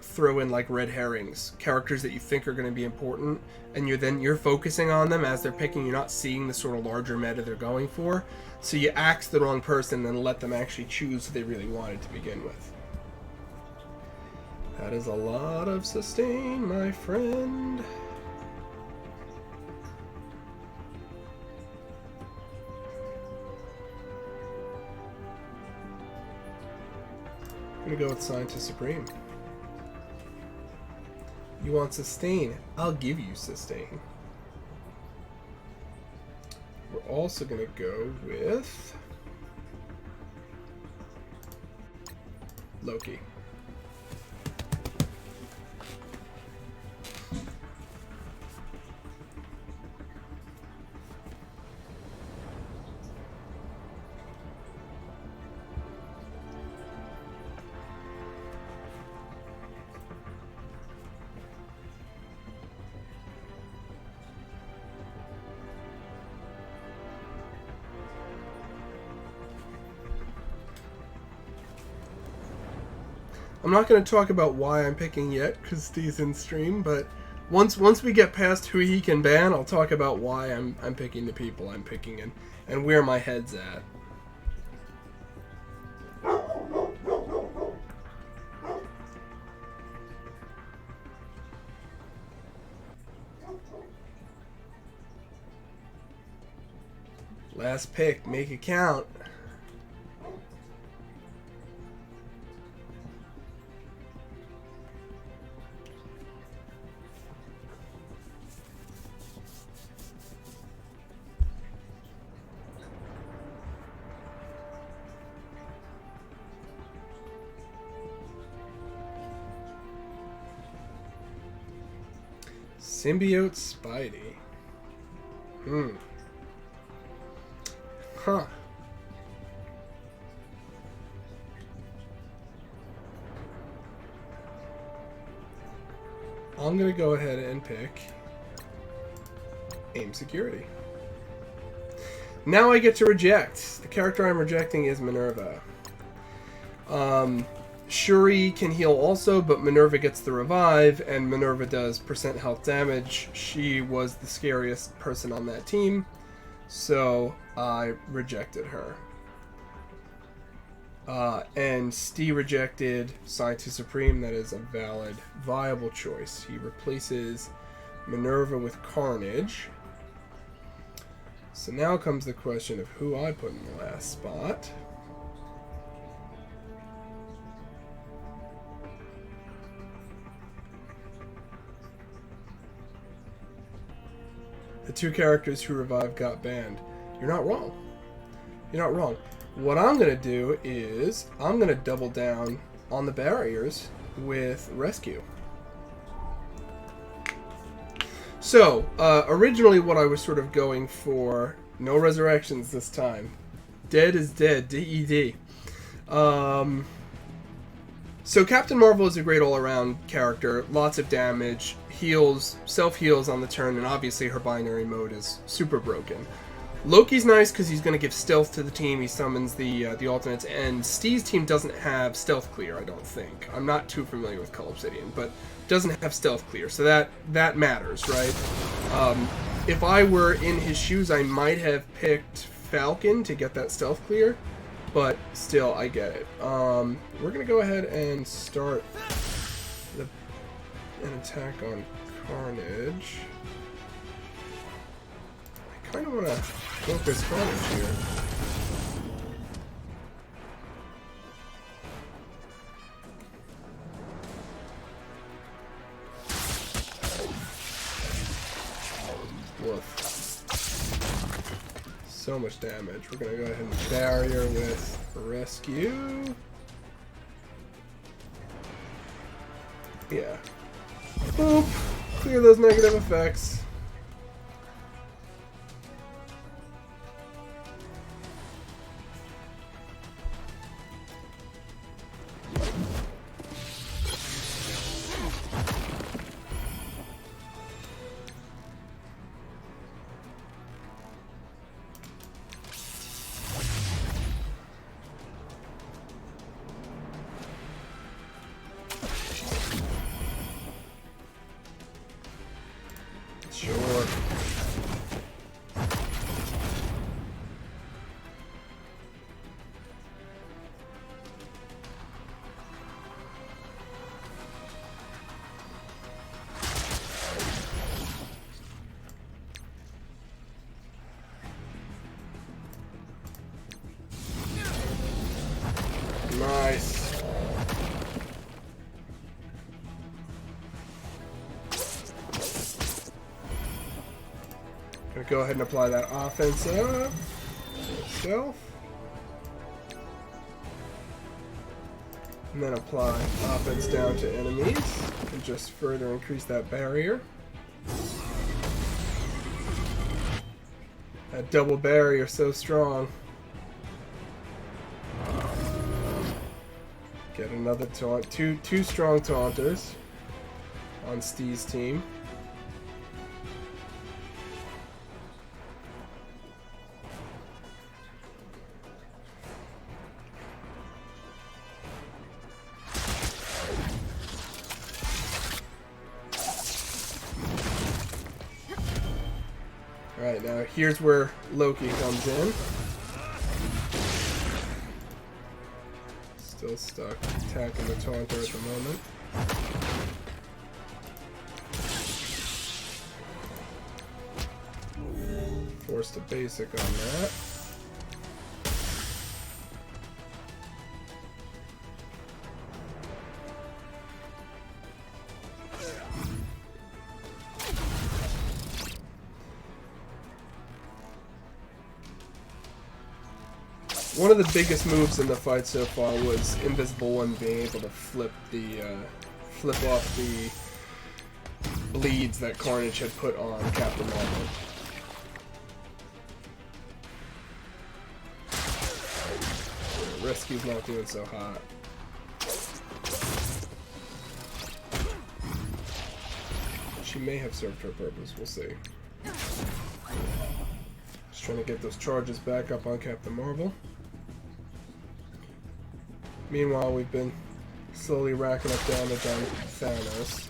throw in like red herrings, characters that you think are going to be important, and you're focusing on them as they're picking. You're not seeing the sort of larger meta they're going for, so you axe the wrong person and let them actually choose who they really wanted to begin with. That is a lot of sustain, my friend. I'm gonna go with Scientist Supreme. You want sustain? I'll give you sustain. We're also gonna go with Loki. I'm not going to talk about why I'm picking yet, because Steve's in stream, but once we get past who he can ban, I'll talk about why I'm picking the people I'm picking and where my head's at. Last pick, make it count. Symbiote Spidey. Huh. I'm gonna go ahead and pick Aim Security. Now I get to reject. The character I'm rejecting is Minerva. Shuri can heal also, but Minerva gets the revive, and Minerva does % health damage. She was the scariest person on that team, so I rejected her. And Steve rejected Scientist Supreme. That is a valid, viable choice. He replaces Minerva with Carnage. So now comes the question of who I put in the last spot. The two characters who revived got banned. You're not wrong. You're not wrong. What I'm going to do is I'm going to double down on the barriers with Rescue. So, originally what I was sort of going for, no resurrections this time. Dead is dead, D-E-D. So Captain Marvel is a great all-around character, lots of damage, heals, self-heals on the turn, and obviously her binary mode is super broken. Loki's nice because he's going to give stealth to the team, he summons the alternates, and Steve's team doesn't have stealth clear, I don't think. I'm not too familiar with Cull Obsidian, but doesn't have stealth clear, so that matters, right? If I were in his shoes, I might have picked Falcon to get that stealth clear, but still, I get it. We're going to go ahead and start an attack on Carnage. kind of want to focus carnage here. Woof. So much damage. We're going to go ahead and barrier with rescue. Yeah. Boop. Clear those negative effects. Sure. Nice. Gonna go ahead and apply that offense up. Self. And then apply offense down to enemies. And just further increase that barrier. That double barrier so strong. Get another taunt. Two strong taunters on Steve's team. Alright, now here's where Loki comes in. Still stuck attacking the taunter at the moment. Forced a basic on that. One of the biggest moves in the fight so far was Invisible One being able to flip off the bleeds that Carnage had put on Captain Marvel. Rescue's not doing so hot. She may have served her purpose, we'll see. Just trying to get those charges back up on Captain Marvel. Meanwhile, we've been slowly racking up damage on Thanos.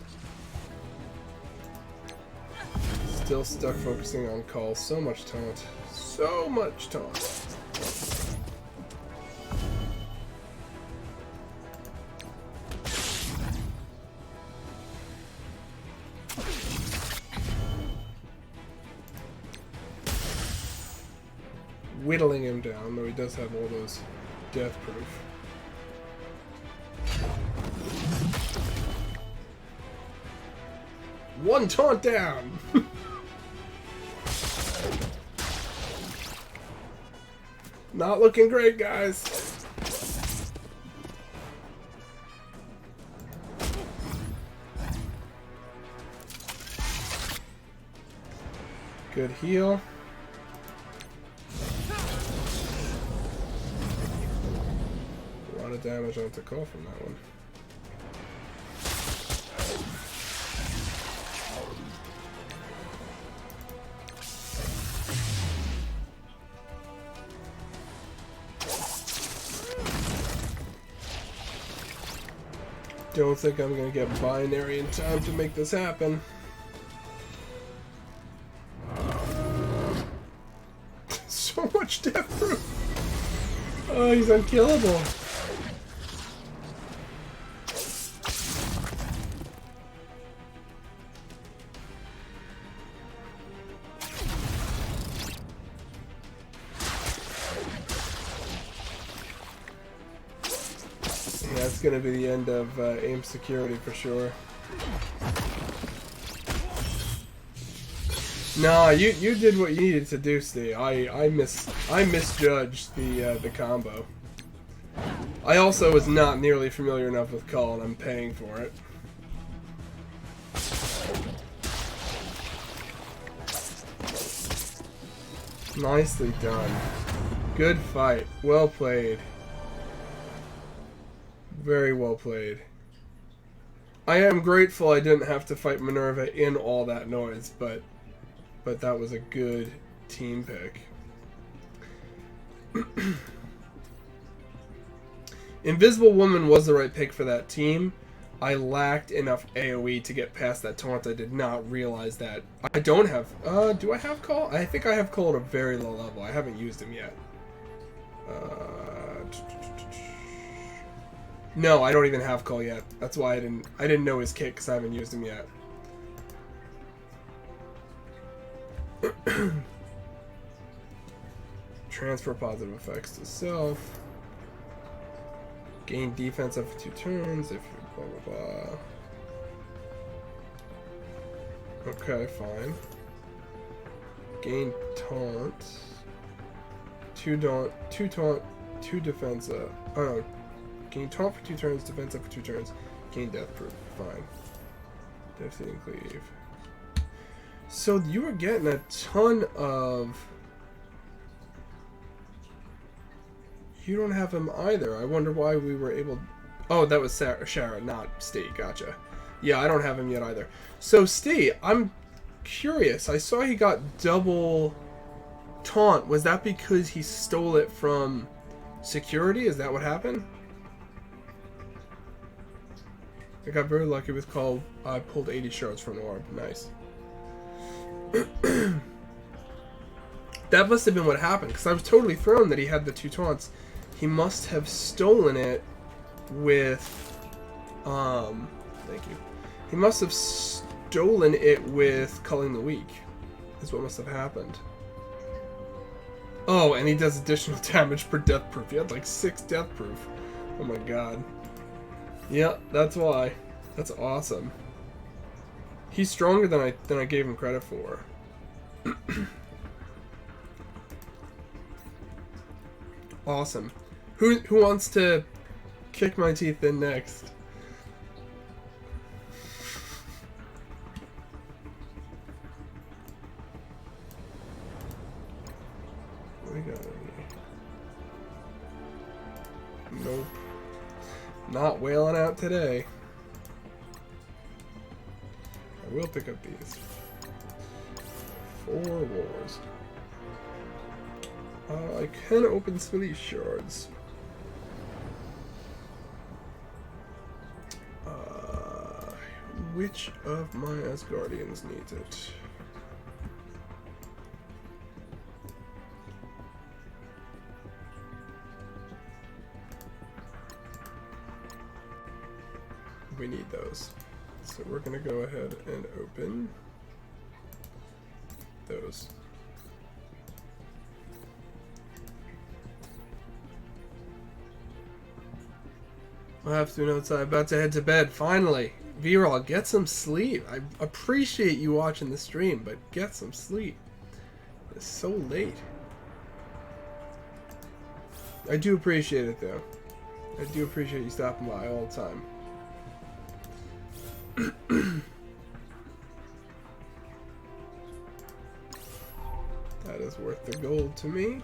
Still stuck focusing on Call. So much taunt. So much taunt. Whittling him down, though he does have all those death proof. One taunt down! Not looking great, guys. Good heal. A lot of damage on to call from that one. Don't think I'm gonna get binary in time to make this happen. So much death proof. Oh, he's unkillable. going to be the end of aim security for sure. Nah, you did what you needed to do, Steve. I misjudged the combo. I also was not nearly familiar enough with Call, and I'm paying for it. Nicely done. Good fight. Well played. Very well played. I am grateful I didn't have to fight Minerva in all that noise, but that was a good team pick. Invisible Woman was the right pick for that team. I lacked enough AoE to get past that taunt. I did not realize that. I don't have... do I have Call? I think I have Call at a very low level. I haven't used him yet. No, I don't even have Call yet. That's why I didn't know his kit, because I haven't used him yet. Transfer positive effects to self. Gain defense up for 2 turns if you blah blah blah. Okay, fine. Gain taunt. 2 taunt, 2 defense up. Oh no. Gain taunt for 2 turns, defense up for 2 turns. Gain death proof. Fine. Devastating cleave. So you were getting a ton of... You don't have him either. I wonder why we were able... Oh, that was Shara, not Steve. Gotcha. Yeah, I don't have him yet either. So Steve, I'm curious. I saw he got double taunt. Was that because he stole it from security? Is that what happened? I got very lucky with Call. I pulled 80 shards from an orb. Nice. That must have been what happened, because I was totally thrown that he had the 2 taunts. He must have stolen it with... Thank you. He must have stolen it with Culling the Weak. Is what must have happened. Oh, and he does additional damage per death proof. He had like 6 death proof. Oh my god. Yeah, that's why. That's awesome. He's stronger than I gave him credit for. Awesome. Who wants to kick my teeth in next? What we got over here? Nope. Not wailing out today. I will pick up these. 4 wars. I can open some of these shards. Which of my Asgardians needs it? We need those. So we're going to go ahead and open those. I have to know outside. About to head to bed. Finally. V-Roll, get some sleep. I appreciate you watching the stream, but get some sleep. It's so late. I do appreciate it, though. I do appreciate you stopping by all the time. That is worth the gold to me.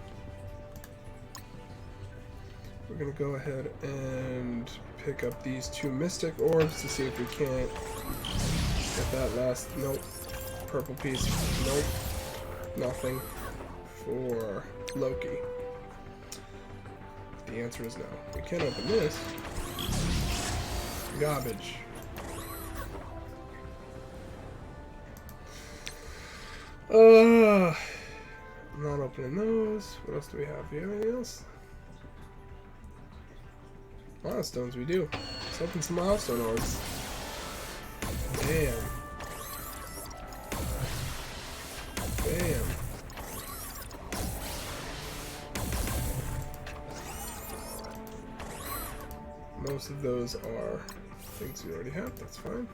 We're going to go ahead and pick up these 2 Mystic Orbs to see if we can't get that last... Nope. Purple piece. Nope. Nothing. For Loki. The answer is no. We can't open this. Garbage. I'm not opening those. What else do we have? Do we have anything else? Milestones, we do. Let's open some milestone orbs. Damn. Damn. Most of those are things you already have. That's fine.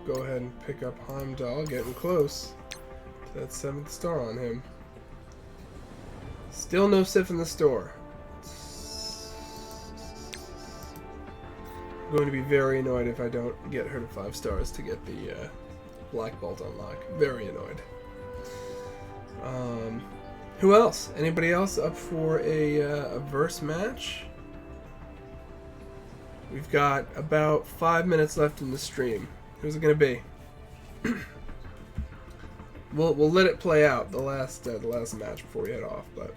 Go ahead and pick up Heimdall, getting close to that 7th star on him. Still no Sif in the store. I'm going to be very annoyed if I don't get her to 5 stars to get the Black Bolt unlock. Very annoyed. Who else? Anybody else up for a verse match? We've got about 5 minutes left in the stream. Who's it gonna be? We'll let it play out the last match before we head off, but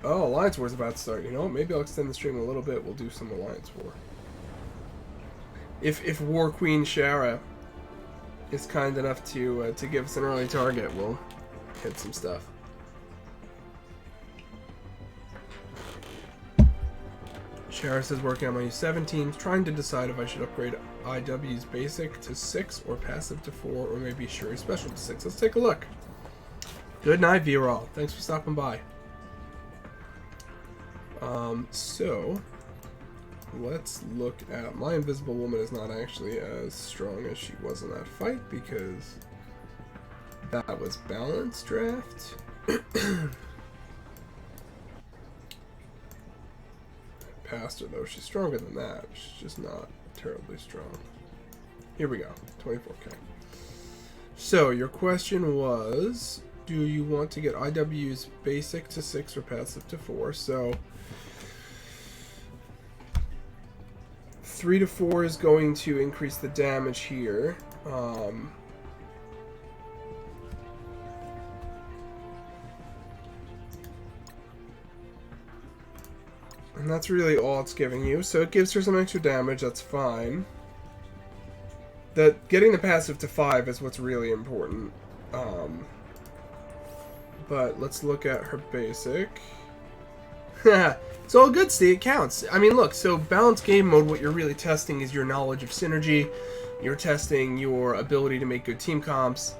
oh, Alliance War's about to start. You know what? Maybe I'll extend the stream a little bit. We'll do some Alliance War. If War Queen Shara is kind enough to give us an early target, we'll hit some stuff. Shara says working on my U17, trying to decide if I should upgrade IW's basic to 6 or passive to 4 or maybe Shuri special to 6. Let's take a look. Good night, V-Roll. Thanks for stopping by. So let's look at my Invisible Woman is not actually as strong as she was in that fight because that was balanced draft. Past her though, she's stronger than that. She's just not terribly strong. Here we go, 24k. So your question was, do you want to get IW's basic to 6 or passive to 4? So 3 to 4 is going to increase the damage here. And that's really all it's giving you. So it gives her some extra damage, that's fine. Getting the passive to 5 is what's really important. But let's look at her basic. It's all good, Steve. It counts. I mean, look, so balanced game mode, what you're really testing is your knowledge of synergy. You're testing your ability to make good team comps.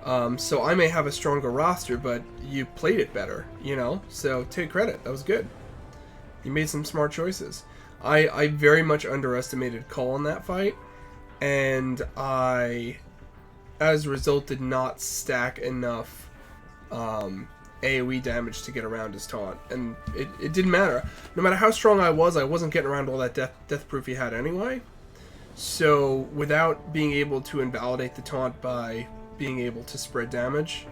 So I may have a stronger roster, but you played it better, you know? So take credit. That was good. You made some smart choices. I very much underestimated Cole in that fight, and I, as a result, did not stack enough AoE damage to get around his taunt, and it didn't matter. No matter how strong I wasn't getting around all that death proof he had anyway. So without being able to invalidate the taunt by being able to spread damage,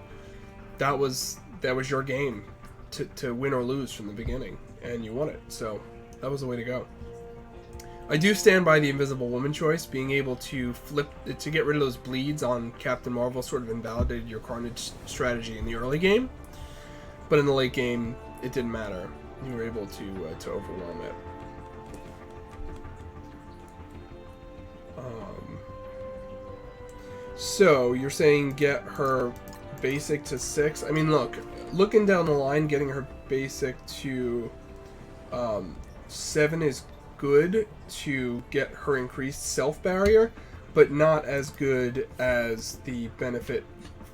that was your game to win or lose from the beginning. And you won it, so that was the way to go. I do stand by the Invisible Woman choice. Being able to to get rid of those bleeds on Captain Marvel sort of invalidated your Carnage strategy in the early game, but in the late game, it didn't matter. You were able to overwhelm it. So you're saying get her basic to 6? I mean, looking down the line, getting her basic to 7 is good to get her increased self barrier, but not as good as the benefit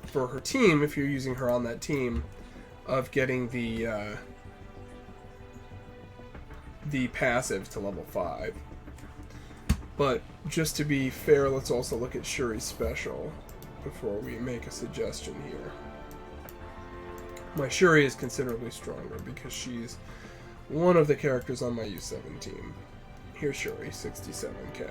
for her team if you're using her on that team of getting the passive to level 5. But just to be fair, let's also look at Shuri's special before we make a suggestion here. My Shuri is considerably stronger because she's one of the characters on my U7 team. Here's Shuri, 67k.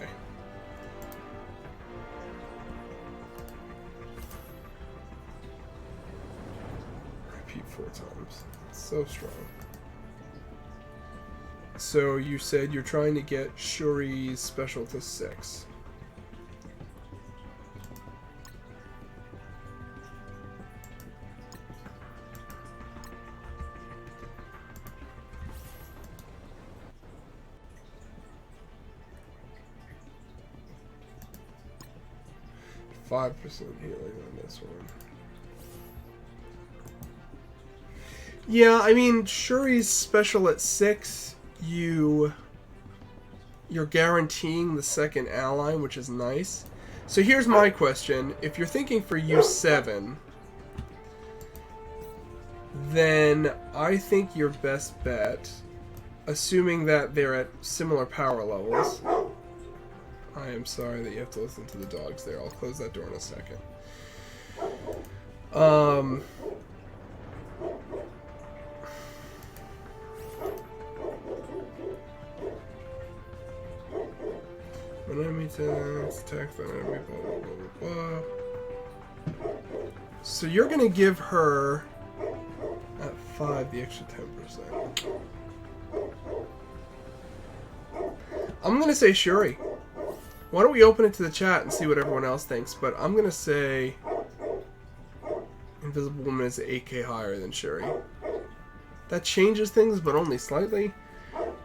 Repeat 4 times. It's so strong. So you said you're trying to get Shuri's special to 6. .5% healing on this one. Yeah, I mean, Shuri's special at 6, you're guaranteeing the second ally, which is nice. So here's my question. If you're thinking for U7, then I think your best bet, assuming that they're at similar power levels... I am sorry that you have to listen to the dogs there. I'll close that door in a second. When enemy attack the enemy, blah, blah, blah, blah, blah. So you're going to give her, at 5, the extra 10%. I'm going to say Shuri. Why don't we open it to the chat and see what everyone else thinks, but I'm going to say Invisible Woman is 8k higher than Shuri. That changes things, but only slightly.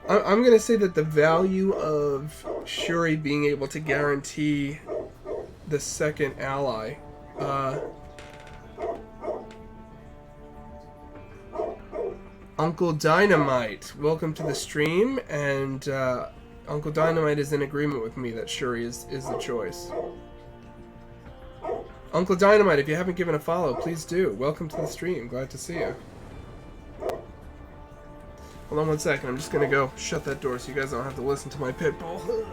I'm going to say that the value of Shuri being able to guarantee the second ally... Uncle Dynamite, welcome to the stream, and Uncle Dynamite is in agreement with me that Shuri is the choice. Uncle Dynamite, if you haven't given a follow, please do. Welcome to the stream. Glad to see you. Hold on one second. I'm just going to go shut that door so you guys don't have to listen to my pit bull.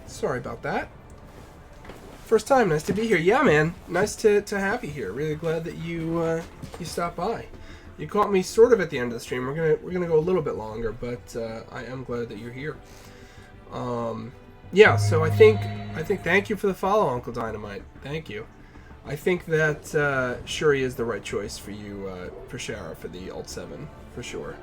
Sorry about that. First time, nice to be here. Yeah, man, nice to have you here. Really glad that you stopped by. You caught me sort of at the end of the stream. We're gonna go a little bit longer, but I am glad that you're here. Yeah, so I think thank you for the follow, Uncle Dynamite. Thank you. I think that Shuri is the right choice for you, for Shara, for the Alt 7, for sure.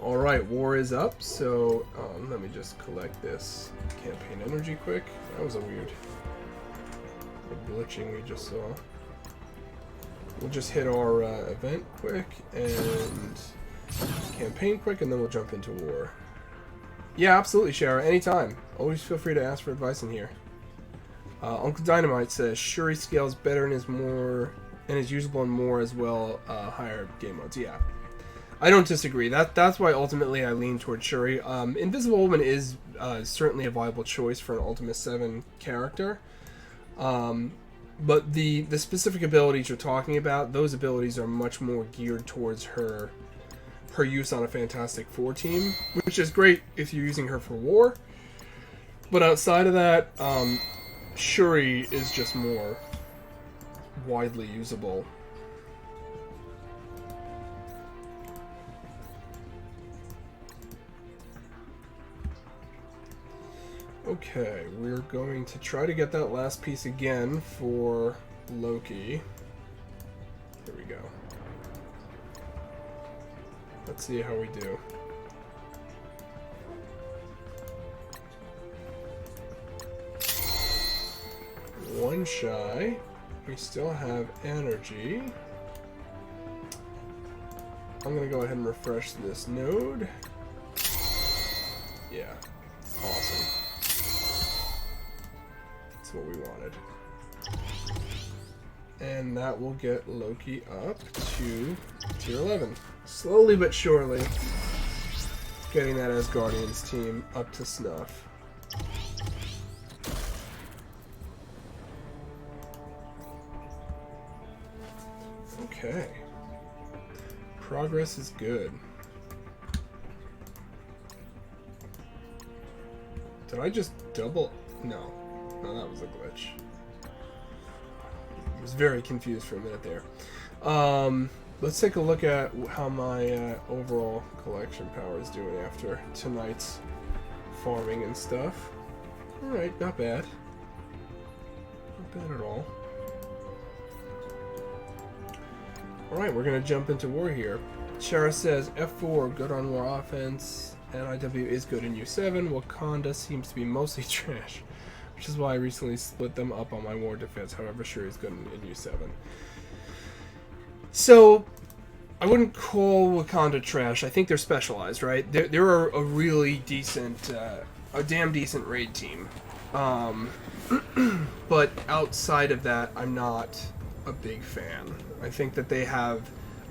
Alright, war is up, so let me just collect this campaign energy quick. That was a weird glitching we just saw. We'll just hit our event quick and campaign quick, and then we'll jump into war. Yeah, absolutely, Shara, anytime. Always feel free to ask for advice in here. Uncle Dynamite says Shuri scales better and is usable in more as well, higher game modes. Yeah. I don't disagree. That's why ultimately I lean towards Shuri. Invisible Woman is certainly a viable choice for an Ultimate 7 character. But the specific abilities you're talking about, those abilities are much more geared towards her use on a Fantastic Four team, which is great if you're using her for war. But outside of that, Shuri is just more widely usable. Okay, we're going to try to get that last piece again for Loki. Here we go. Let's see how we do. One shy. We still have energy. I'm gonna go ahead and refresh this node. Yeah, awesome. That's what we wanted. And that will get Loki up to tier 11. Slowly but surely, getting that Asgardians team up to snuff. Okay. Progress is good. Did I just double? No. No, that was a glitch. I was very confused for a minute there. Let's take a look at how my overall collection power is doing after tonight's farming and stuff. Alright, not bad. Not bad at all. Alright, we're going to jump into war here. Shara says, F4, good on war offense. NIW is good in U7. Wakanda seems to be mostly trash, which is why I recently split them up on my war defense. However, sure is good in U7. So, I wouldn't call Wakanda trash. I think they're specialized, right? They're a really decent a damn decent raid team. But outside of that, I'm not a big fan. I think that they have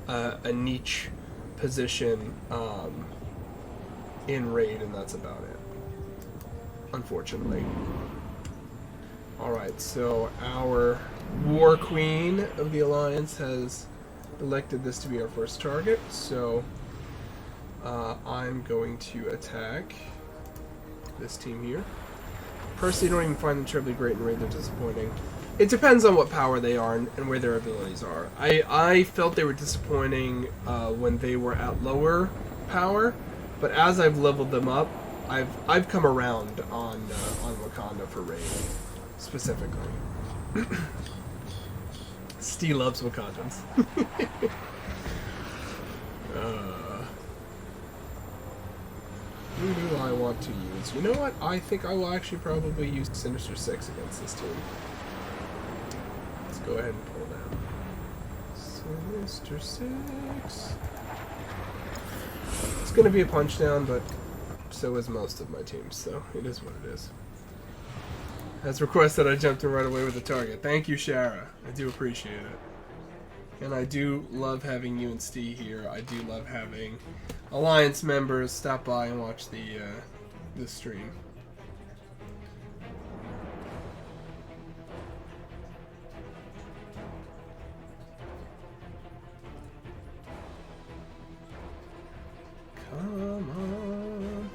a niche position in raid, and that's about it, unfortunately. Alright, so our War Queen of the Alliance has elected this to be our first target, so I'm going to attack this team here. Personally, don't even find them terribly great in raid, they're disappointing. It depends on what power they are and where their abilities are. I felt they were disappointing when they were at lower power, but as I've leveled them up, I've come around on Wakanda for raid, specifically. Steve loves Wakandans. Who do I want to use? You know what? I think I will actually probably use Sinister 6 against this team. Let's go ahead and pull down Sinister 6. It's going to be a punch down, but so is most of my teams, so it is what it is. As requested, I jumped in right away with the target. Thank you, Shara. I do appreciate it. And I do love having you and Steve here. I do love having Alliance members stop by and watch the stream. Come on.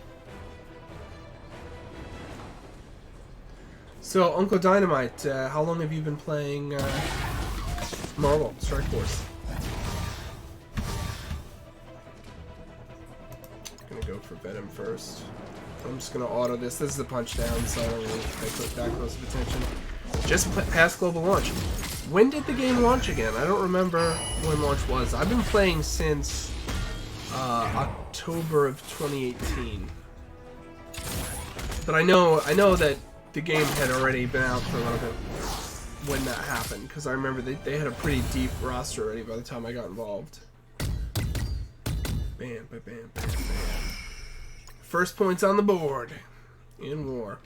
So, Uncle Dynamite, how long have you been playing Marvel Strike Force? Gonna go for Venom first. I'm just gonna auto this. This is a punch down, so I don't really pay that close of attention. Just past global launch. When did the game launch again? I don't remember when launch was. I've been playing since October of 2018. But I know that the game had already been out for a little bit when that happened, because I remember they had a pretty deep roster already by the time I got involved. Bam, bam, bam, bam, bam. First points on the board in war.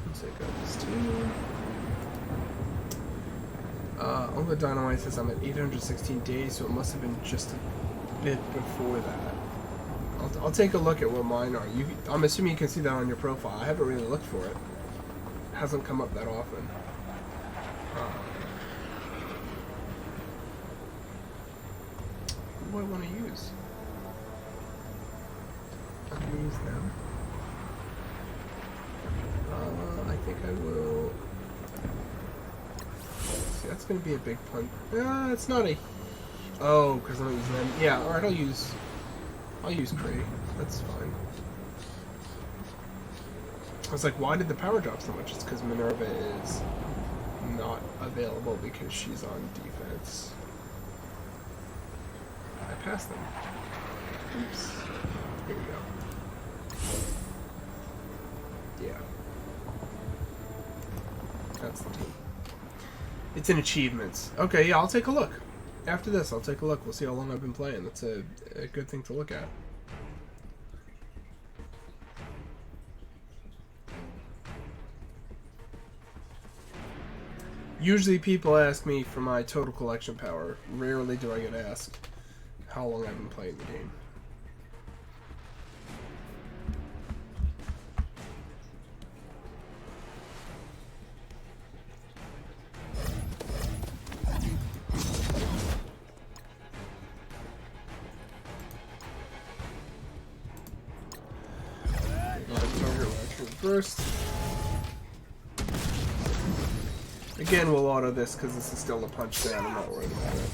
Let's take out this team. Uncle Dynamite says I'm at 816 days, so it must have been just a bit before that. I'll take a look at what mine are. I'm assuming you can see that on your profile. I haven't really looked for it. It hasn't come up that often. What do I want to use? I can use them. I think I will. See, that's going to be a big punch. It's not a. Oh, because I'm not using them. Yeah, alright, I'll use Kree. That's fine. I was like, why did the power drop so much? It's because Minerva is not available because she's on defense. I passed them. Oops. Here we go. Yeah. That's the team. It's in achievements. Okay, yeah, I'll take a look. After this, I'll take a look. We'll see how long I've been playing. That's a good thing to look at. Usually people ask me for my total collection power. Rarely do I get asked how long I've been playing the game. First. Again, we'll auto this because this is still a punch down. I'm not worried about it.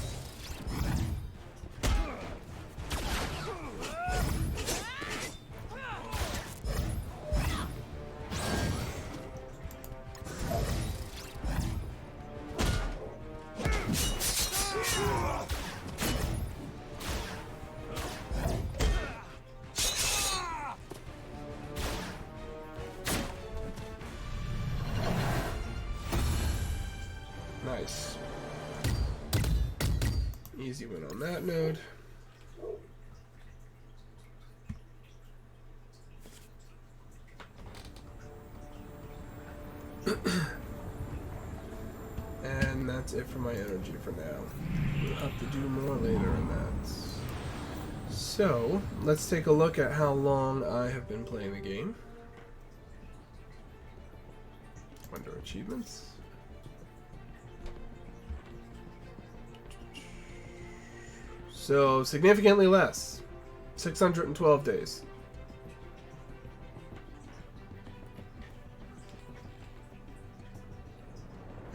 Easy win on that node. And that's it for my energy for now. We'll have to do more later in that. So, let's take a look at how long I have been playing the game. Under achievements. So, significantly less. 612 days.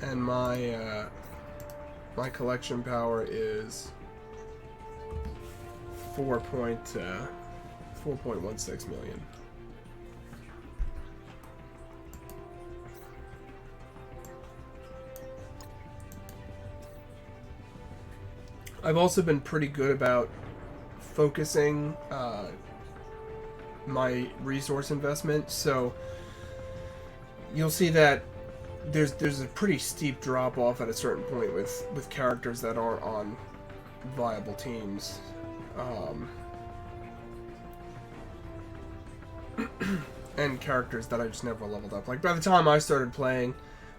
And my my collection power is 4.16 million. I've also been pretty good about focusing my resource investment, so you'll see that there's a pretty steep drop off at a certain point with characters that aren't on viable teams. And characters that I just never leveled up. Like by the time I started playing,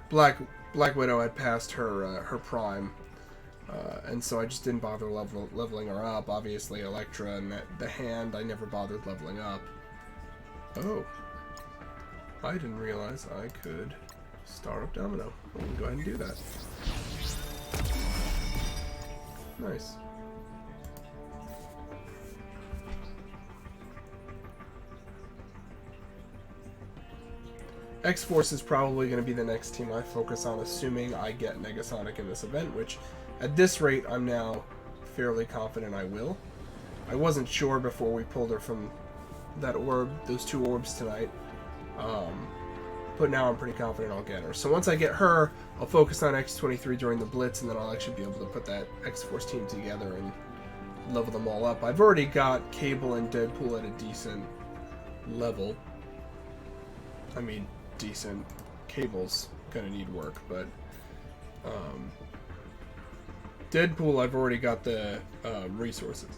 Black Widow had passed her prime. And so I just didn't bother leveling her up. Obviously, Elektra and the hand, I never bothered leveling up. Oh. I didn't realize I could start up Domino. We'll go ahead and do that. Nice. X-Force is probably going to be the next team I focus on, assuming I get Negasonic in this event, which at this rate I'm now fairly confident I will. I wasn't sure before we pulled her from that orb, those two orbs tonight, but now I'm pretty confident I'll get her. So once I get her, I'll focus on X-23 during the Blitz, and then I'll actually be able to put that X-Force team together and level them all up. I've already got Cable and Deadpool at a decent level. I mean, decent. Cable's gonna need work, but Deadpool, I've already got the resources.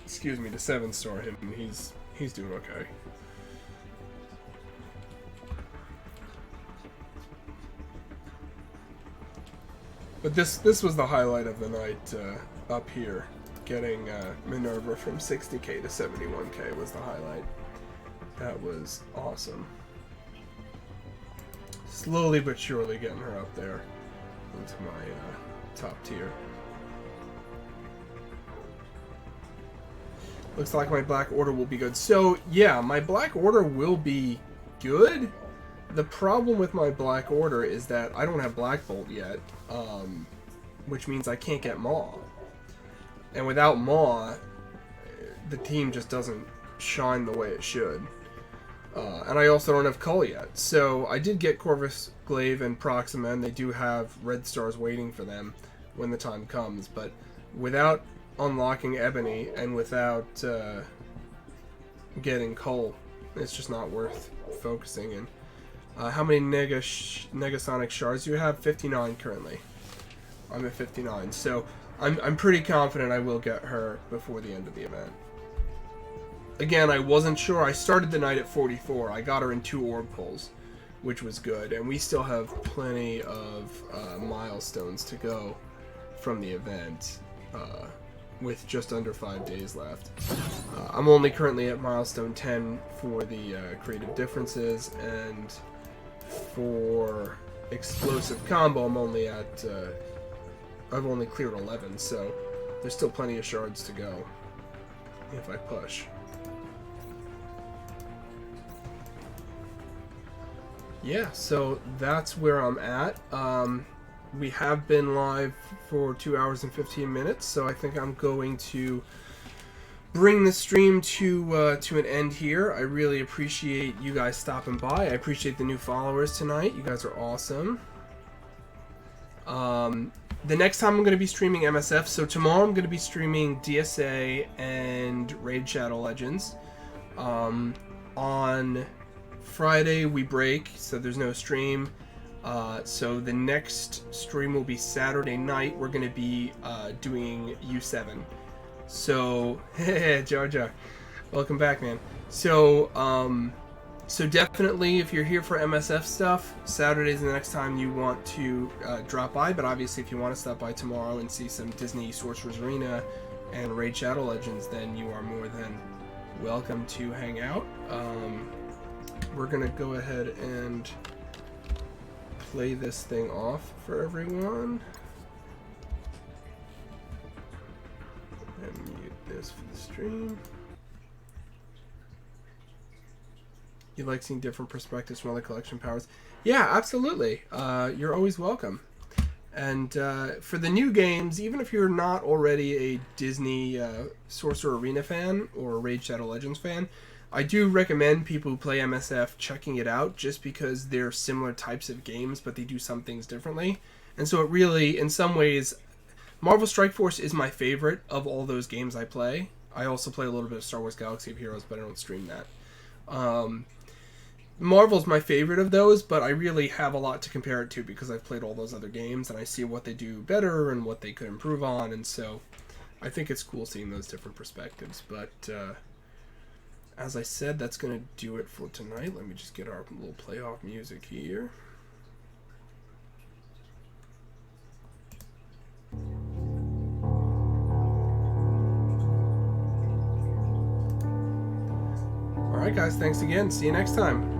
Excuse me, to 7-star him. He's doing okay. But this was the highlight of the night up here. Getting Minerva from 60k to 71k was the highlight. That was awesome. Slowly but surely getting her up there into my top tier. Looks like my Black Order will be good. So, yeah, my Black Order will be good. The problem with my Black Order is that I don't have Black Bolt yet, which means I can't get Maw. And without Maw, the team just doesn't shine the way it should. And I also don't have Cull yet. So I did get Corvus Glaive and Proxima, and they do have red stars waiting for them when the time comes. But without unlocking Ebony and without getting Cull, it's just not worth focusing in. How many Negasonic shards do you have? 59 currently. I'm at 59, so I'm pretty confident I will get her before the end of the event. Again, I wasn't sure. I started the night at 44. I got her in 2 orb pulls, which was good, and we still have plenty of milestones to go from the event, with just under 5 days left. I'm only currently at milestone 10 for the creative differences, and for explosive combo I'm only at I've only cleared 11, so there's still plenty of shards to go if I push. Yeah, so that's where I'm at. We have been live for 2 hours and 15 minutes, so I think I'm going to bring the stream to an end here. I really appreciate you guys stopping by. I appreciate the new followers tonight. You guys are awesome. The next time I'm going to be streaming MSF, so tomorrow I'm going to be streaming DSA and Raid Shadow Legends. On Friday we break, so there's no stream. So the next stream will be Saturday night. We're going to be doing U7. So, hey, Jar Jar, welcome back, man. So, so definitely, if you're here for MSF stuff, Saturday's the next time you want to drop by. But obviously, if you want to stop by tomorrow and see some Disney Sorcerer's Arena and Raid Shadow Legends, then you are more than welcome to hang out. We're gonna go ahead and play this thing off for everyone. And mute this for the stream. You like seeing different perspectives from other collection powers? Yeah, absolutely. You're always welcome. And for the new games, even if you're not already a Disney Sorcerer Arena fan or Raid Shadow Legends fan, I do recommend people who play MSF checking it out, just because they're similar types of games, but they do some things differently. And so it really, in some ways, Marvel Strike Force is my favorite of all those games I play. I also play a little bit of Star Wars Galaxy of Heroes, but I don't stream that. Marvel's my favorite of those, but I really have a lot to compare it to because I've played all those other games and I see what they do better and what they could improve on, and so I think it's cool seeing those different perspectives. But as I said, that's going to do it for tonight. Let me just get our little playoff music here. Alright guys, thanks again. See you next time.